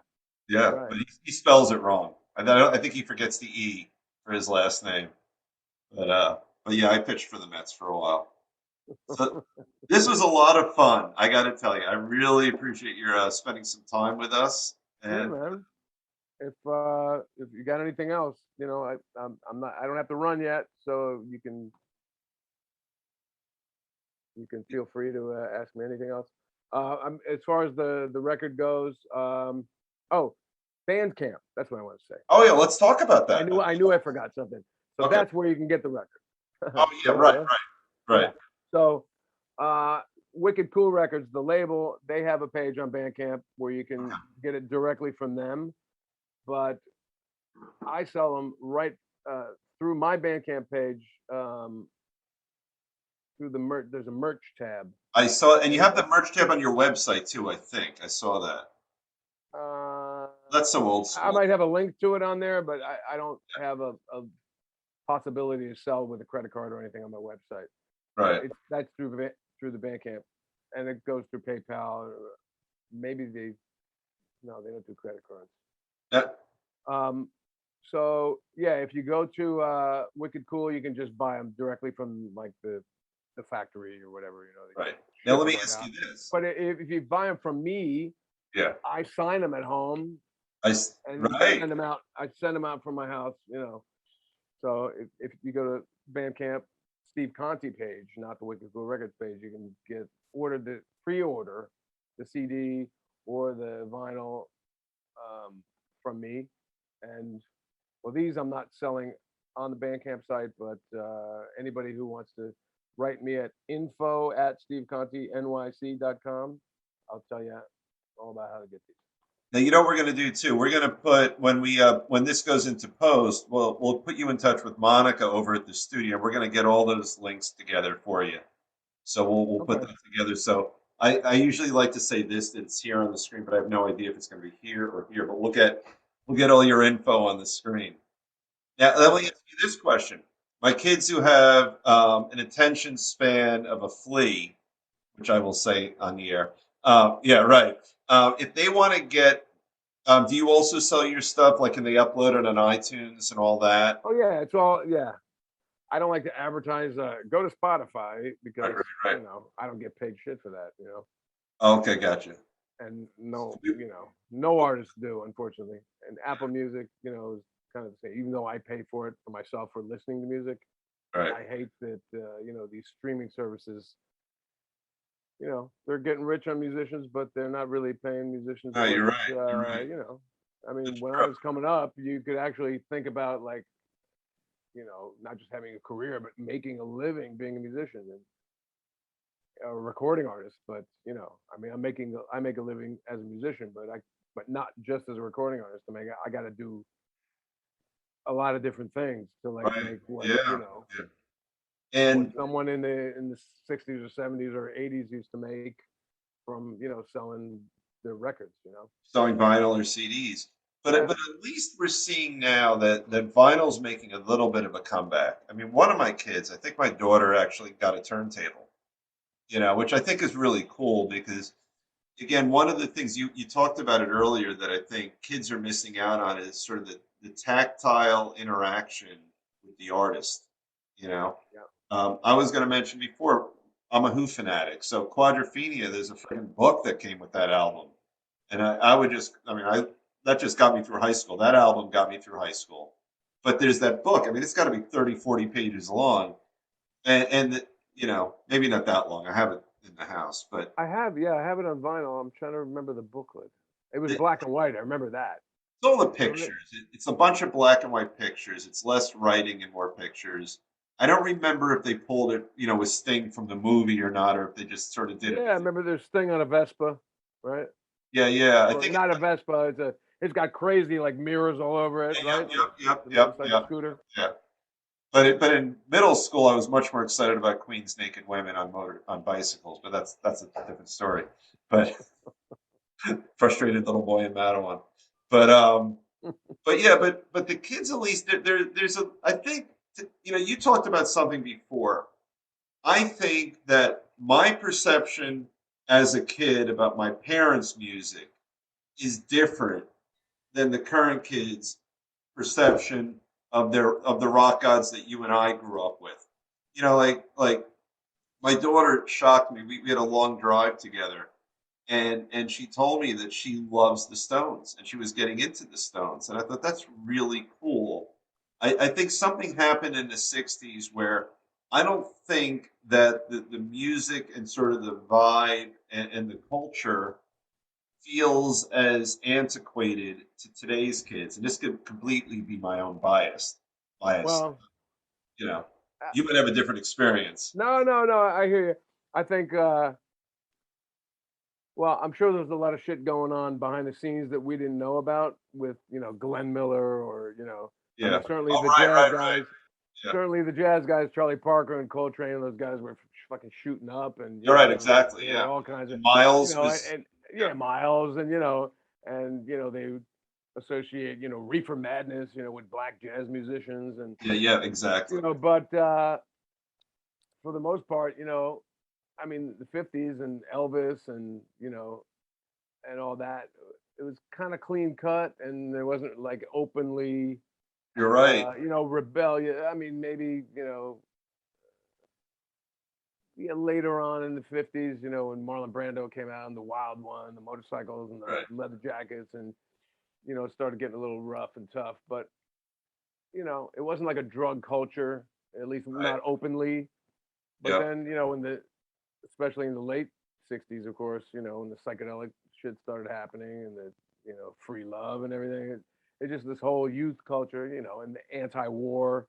yeah, right. but he spells it wrong. I think he forgets the E for his last name. But yeah, I pitched for the Mets for a while. So this was a lot of fun. I got to tell you, I really appreciate your spending some time with us. Yeah, And man. If you got anything else, I'm not. I don't have to run yet, so you can feel free to ask me anything else. As far as the record goes, oh, Bandcamp. That's what I want to say. Oh yeah, let's talk about I that. knew I knew I forgot something. So Okay. that's where you can get the record. Oh yeah, right, Duh. right, Yeah. right. So, uh, Wicked Cool Records, the label, they have a page on Bandcamp where you can Okay. get it directly from them. But I sell them right through my Bandcamp page, through the merch. There's a merch tab. I saw, and you And have the merch tab on your website too. I think I saw that. uh, That's so old I school. might have a link to it on there, but I don't have a possibility to sell with a credit card or anything on my website. Right. It's that's through the Bandcamp, and it goes through PayPal. Or maybe no, they don't do credit cards. Yeah. Um, so yeah, if you go to Wicked Cool, you can just buy them directly from like the factory or whatever, you know. They Right. Now ship let them me right ask out. you this. But if you buy them from me, Yeah. I sign them at home and Right. send them out. I send them out from my house, you know. So if you go to Bandcamp, Steve Conte page, not the Wicked Cool Records page, you can pre-order the CD or the vinyl from me. And well, these I'm not selling on the Bandcamp site, but anybody who wants to write me at info@stevecontenyc.com, I'll tell you all about how to get these. Now you know what we're going to do too. We're going to put when this goes into post, we'll put you in touch with Monica over at the studio. We're going to get all those links together for you. So we'll put Okay. that together. So I usually like to say this that it's here on the screen, but I have no idea if it's going to be here or here. But we'll get all your info on the screen. Now let me ask you this question: my kids who have an attention span of a flea, which I will say on the air. Yeah, right. If they want to get, do you also sell your stuff? Like, can they upload it on iTunes and all that? Oh yeah, it's all yeah. I don't like to advertise. Go to Spotify Right, because right, right. I don't get paid shit for that. Okay, gotcha. And no artists do, unfortunately. And Apple Music, is kind of the same. Even though I pay for it for myself for listening to music, Right. I hate that these streaming services. They're getting rich on musicians, but they're not really paying musicians No, what you're right. You're right. I mean, That's when I true. was coming up, you could actually think about like, not just having a career, but making a living being a musician and a recording artist. But I mean, I make a living as a musician, but not just as a recording artist. I got to do a lot of different things to like Right. make what Yeah. Yeah. what And someone in the 60s or 70s or 80s used to make from selling their records. selling vinyl or CDs. But Yeah. but at least we're seeing now that vinyl's making a little bit of a comeback. I mean, one of my kids, I think my daughter actually got a turntable, which I think is really cool because again, one of the things you talked about it earlier that I think kids are missing out on is sort of the tactile interaction with the artist. You know, Yeah. I was going to mention before, I'm a Who fanatic, so Quadrophenia. There's a freaking book that came with that album, and I would just, I mean, I that just got me through high school. That album got me through high school. But there's that book. I mean, it's got to be 30, 40 pages long, and maybe not that long. I have it in the house, but I have it on vinyl. I'm trying to remember the booklet. It was the, black and white. I remember that. it's all the Wasn't it? pictures. It's a bunch of black and white pictures. It's less writing and more pictures. I don't remember if they pulled it, with Sting from the movie or not, or if they just sort of did it. Yeah, I remember there's Sting on a Vespa, right? Yeah, yeah. I Or think. not a Vespa. It's got crazy like mirrors all over it, Yep, right? yep, yep, The yep, motorcycle yep, scooter. yeah. But in middle school, I was much more excited about Queen's naked women on bicycles. But that's a different story. But frustrated little boy in Madawan. But but yeah, but the kids at least there's a I think you talked about something before. I think that my perception as a kid about my parents' music is different than the current kids' perception of the rock gods that you and I grew up with. Like my daughter shocked me. We had a long drive together, and she told me that she loves the Stones and she was getting into the Stones, and I thought that's really cool. I think something happened in the '60s where I don't think that the music and sort of the vibe and the culture feels as antiquated to today's kids. And this could completely be my own bias. Well, You know, uh, you might have a different experience. no, no, no. I hear you. I think. Well, I'm sure there's a lot of shit going on behind the scenes that we didn't know about with, Glenn Miller or, I Yeah. mean, certainly Oh, the right, jazz right, right. guys, Yeah. Charlie Parker and Coltrane, and those guys were fucking shooting up and, You're right. Exactly. Yeah. all kinds of, And Miles was. and Yeah. yeah, Miles and, they associate, Reefer Madness, with black jazz musicians and, Yeah. Yeah. Exactly. but for the most part, I mean, the 50s and Elvis and, and all that. It was kind of clean cut, and there wasn't like openly, You're right. rebellion. I mean, maybe yeah, later on in the 50s, when Marlon Brando came out and the Wild One, the motorcycles and the Right. leather jackets, and it started getting a little rough and tough. But it wasn't like a drug culture, at least Right. not openly. But Yep. then, especially in the late 60s, of course, when the psychedelic shit started happening and the, free love and everything. It's just this whole youth culture, and the anti-war,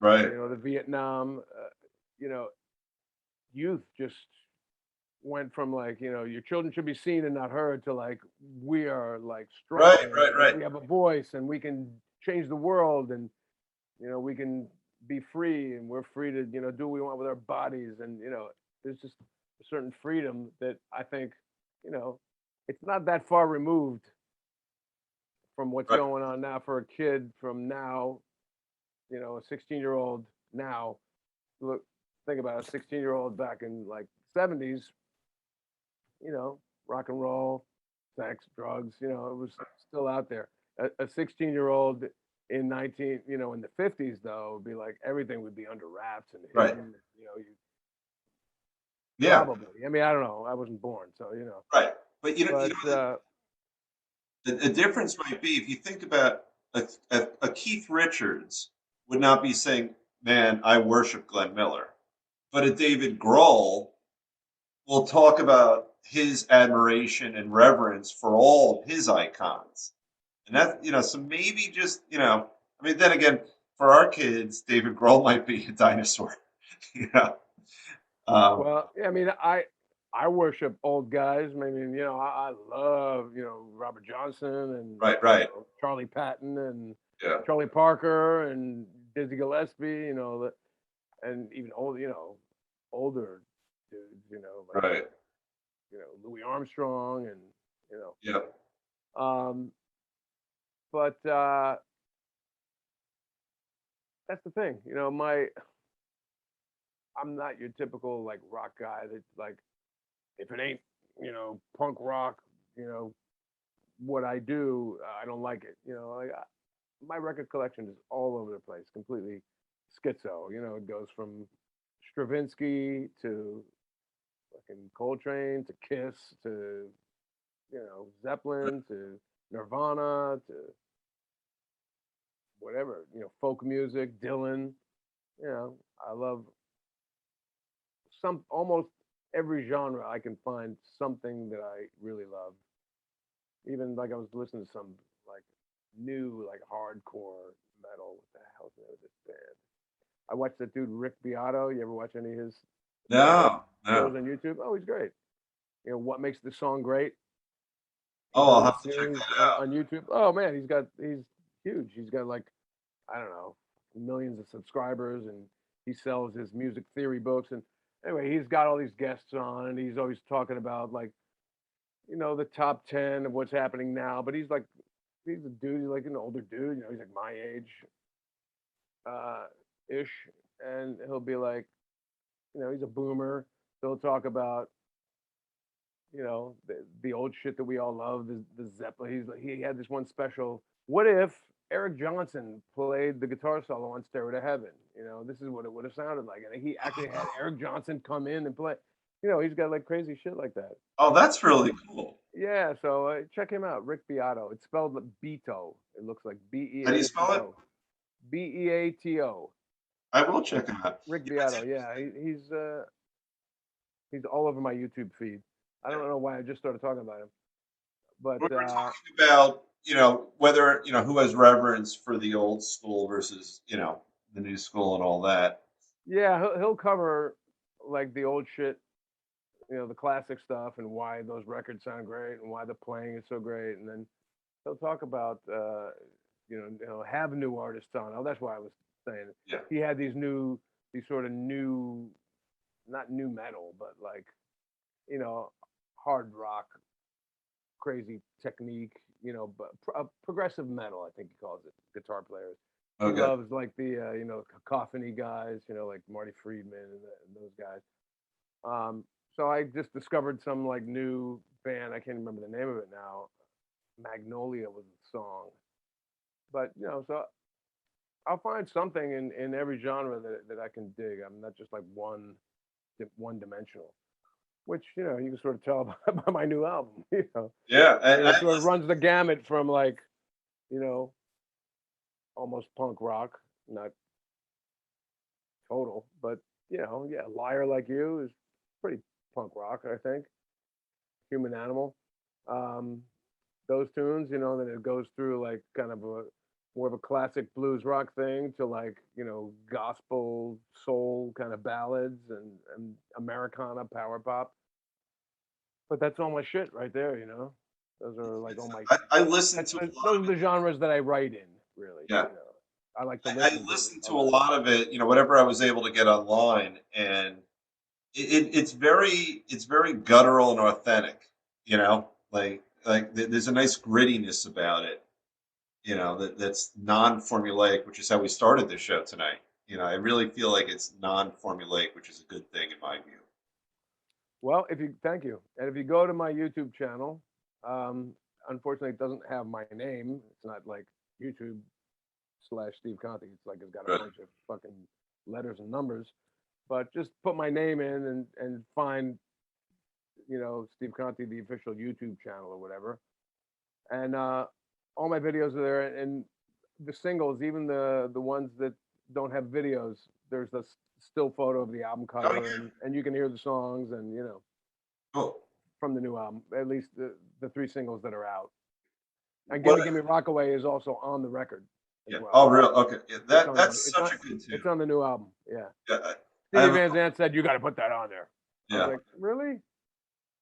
Right. the Vietnam, you know, youth just went from like, your children should be seen and not heard to like, we are like strong Right. Right. and Right. we have a voice and we can change the world and, we can be free and we're free to, do what we want with our bodies. And, there's just a certain freedom that I think, you know, it's not that far removed from what's Right. going on now for a kid from now, a 16-year-old now. Look, think about a 16-year-old back in like 70s, rock and roll, sex, drugs, it was still out there. A 16-year-old in 19, in the 50s though, would be like everything would be under wraps and Right. hidden, you Yeah. probably. I mean, I don't know. I wasn't born, so Right. But But the difference might be if you think about a Keith Richards would not be saying, "Man, I worship Glenn Miller," but a David Grohl will talk about his admiration and reverence for all of his icons. And that, so maybe just, I mean, then again, for our kids, David Grohl might be a dinosaur, you know. Um, well, yeah, I mean, I worship old guys. I mean, I love, Robert Johnson and right, right. Charlie Patton and Yeah, Charlie Parker and Dizzy Gillespie, and even old, older dudes, like right. Louis Armstrong and you Yeah, um but that's the thing, I'm not your typical like rock guy that like if it ain't, punk rock, you know, what I do, I don't like it. Like my record collection is all over the place, completely schizo. It goes from Stravinsky to fucking Coltrane to Kiss to right. Zeppelin to Nirvana to whatever, folk music, Dylan. I love some almost every genre. I can find something that I really love. Even like I was listening to some like new like hardcore metal. What the hell's the name of this band? I watched that dude Rick Beato. You ever watch any of his No, shows no. on YouTube? Oh, he's great. What makes the song great? He Oh, does I'll a have to check series that out. on YouTube. Oh man, he's huge. He's got like I don't know millions of subscribers, and he sells his music theory books. And anyway, he's got all these guests on, and he's always talking about like the top 10 of what's happening now. But he's a dude. He's like an older dude. He's like my age, ish, and he'll be like, he's a boomer. So he'll talk about the old shit that we all love, the Zeppelin. He had this one special. What if Eric Johnson played the guitar solo on "Stairway to Heaven"? This is what it would have sounded like, and he actually had Eric Johnson come in and play. He's got like crazy shit like that. Oh, that's really cool. Yeah, so check him out, Rick Beato. It's spelled like Beato. It looks like How do you spell it? Beato. Beato. I will check him out. Rick You know, Beato. Yeah, he's all over my YouTube feed. I don't know why I just started talking about him, but we were talking about, whether, who has reverence for the old school versus, the new school and all that. yeah, he'll cover like the old shit, the classic stuff, and why those records sound great, and why the playing is so great, and then he'll talk about have new artists on. Oh, that's why I was saying Yeah. he had these sort of new, not new metal, but like hard rock, crazy technique, but progressive metal, I think he calls it. Guitar players. He Okay. loves like the cacophony guys, like Marty Friedman and those guys. So I just discovered some like new band. I can't remember the name of it now. Magnolia was the song, but so I'll find something in every genre that I can dig. I'm not just like one dimensional, which you can sort of tell by my new album. Yeah. I mean, And it sort of runs the gamut from like you know almost punk rock, not total, but yeah, Liar Like You is pretty punk rock, I think. Human Animal. Um, those tunes, then it goes through like kind of a more of a classic blues rock thing to like, gospel soul kind of ballads and Americana power pop. But that's all my shit right there. Those are like all my I listen to a lot those of are it. the genres that I write in, really. Yeah. I like to I listen to listen a to a lot. lot of it, whatever I was able to get online, and it's very guttural and authentic, there's a nice grittiness about it, that's non-formulaic, which is how we started this show tonight. I really feel like it's non-formulaic, which is a good thing in my view. Well, if you thank you, and if you go to my YouTube channel, um, unfortunately, it doesn't have my name. It's not like YouTube/Steve Conte. It's like it's got a Right. bunch of fucking letters and numbers. But just put my name in and find Steve Conte, the official YouTube channel or whatever, and all my videos are there, and the singles, even the ones that don't have videos, there's a still photo of the album Oh cover, yeah. and you can hear the songs, and Cool. from the new album, at least the three singles that are out. And What? Gimme Rockaway is also on the record as Yeah. well. Oh, real? Okay. Yeah. It's That's such a good it's tune. on the new album. Yeah. Yeah. I Stevie have. Van Zandt said you got to put that on there. I was Yeah. like, really?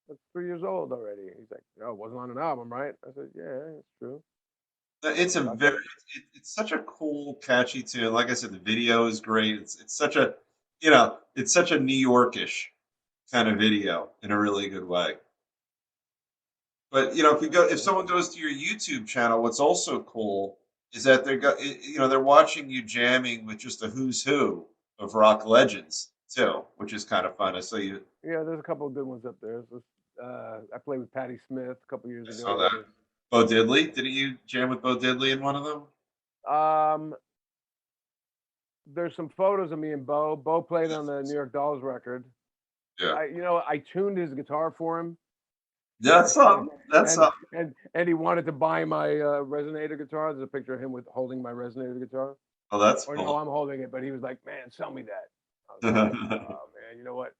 That's 3 years old already. He's like, no, it wasn't on an album, right? I said, yeah, it's true. It's a Got that. very. It's such a cool, catchy tune. Like I said, the video is great. It's such a, it's such a New Yorkish kind of video in a really good way. But if someone goes to your YouTube channel, what's also cool is that they're watching you jamming with just a who's who of rock legends too, which is kind of fun. I saw you. Yeah, there's a couple of good ones up there. I played with Patti Smith a couple years I saw ago. that. Bo Diddley. Didn't you jam with Bo Diddley in one of them? Um, there's some photos of me and Bo. Bo played on the New York Dolls record. Yeah. I tuned his guitar for him. That's something. That's and, something. and he wanted to buy my resonator guitar. There's a picture of him with holding my resonator guitar. Oh, that's Or no, cool. I'm holding it, but he was like, "Man, sell me that." I was like, "Oh man, you know what?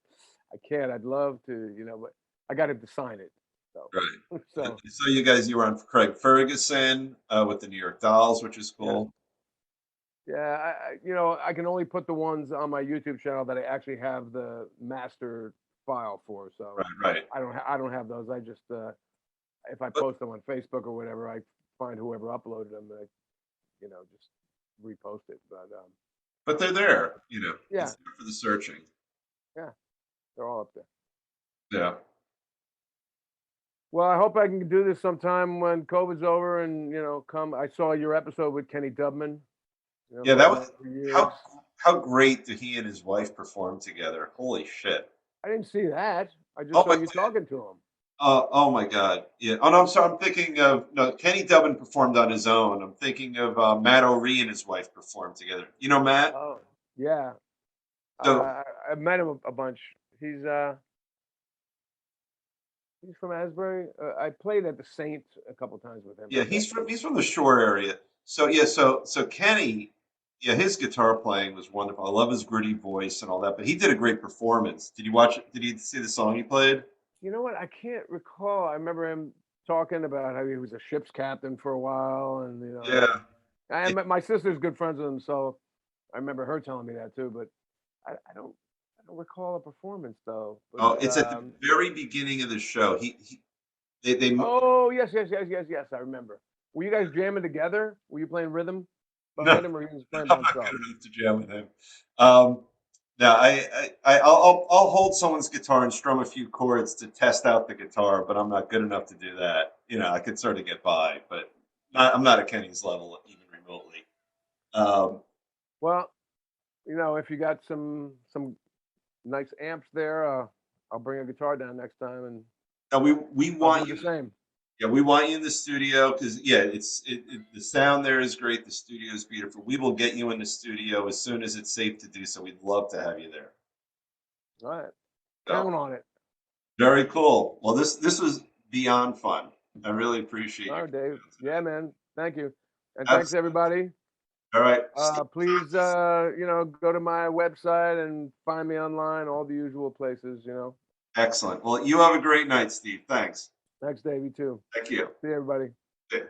I can't. I'd love to, but I got him to sign it." So, Right. so So you were on Craig Ferguson with the New York Dolls, which is yeah, cool. yeah. I can only put the ones on my YouTube channel that I actually have the master file for. So Right, right. I don't have those. I just if I But post them on Facebook or whatever, I find whoever uploaded them, and just repost it. but they're there, Yeah, It's there for the searching. yeah, they're all up there. Yeah. Well, I hope I can do this sometime when COVID's over and come. I saw your episode with Kenny Dubman. Yeah, Who I've that known was for years. how great did he and his wife perform together? Holy shit. I didn't see that. I just Oh saw my you talking to him. oh my God. Yeah. Oh no, I'm sorry. I'm thinking of no. Kenny Dubbin performed on his own. I'm thinking of Matt O'Ree and his wife performed together. You know Matt? Oh, yeah. So I met him a bunch. He's from Asbury. I played at the Saint a couple times with him. yeah, he's from the Shore area. So yeah, so Kenny Yeah, his guitar playing was wonderful. I love his gritty voice and all that. But he did a great performance. Did you watch it? Did you see the song he played? You know what? I can't recall. I remember him talking about how he was a ship's captain for a while, and Yeah. my sister's good friends with him, so I remember her telling me that too. But I don't recall a performance though. But Oh, it's at the very beginning of the show. They oh yes, yes, yes, yes, yes. I remember. Were you guys jamming together? Were you playing rhythm no, behind him, or he was playing by I'm not himself? good enough to jam with him. Um, no, I'll hold someone's guitar and strum a few chords to test out the guitar, but I'm not good enough to do that. I could sort of get by, but I'm not at Kenny's level even remotely. Um, Well, if you got some nice amps there, I'll bring a guitar down next time, and no, we I'll do want the you. same. Yeah, we want you in the studio because yeah, the sound there is great. The studio is beautiful. We will get you in the studio as soon as it's safe to do so. We'd love to have you there. All right, So count on it. very cool. Well, this was beyond fun. I really appreciate All you right, coming Dave. on Yeah, today. man. Thank you, and thanks Absolutely. everybody. All right, Steve Please, Conte. go to my website and find me online, all the usual places. Excellent. Well, you have a great night, Steve. Thanks. Thanks, Dave. You too. Thank you. See you, everybody. Yeah.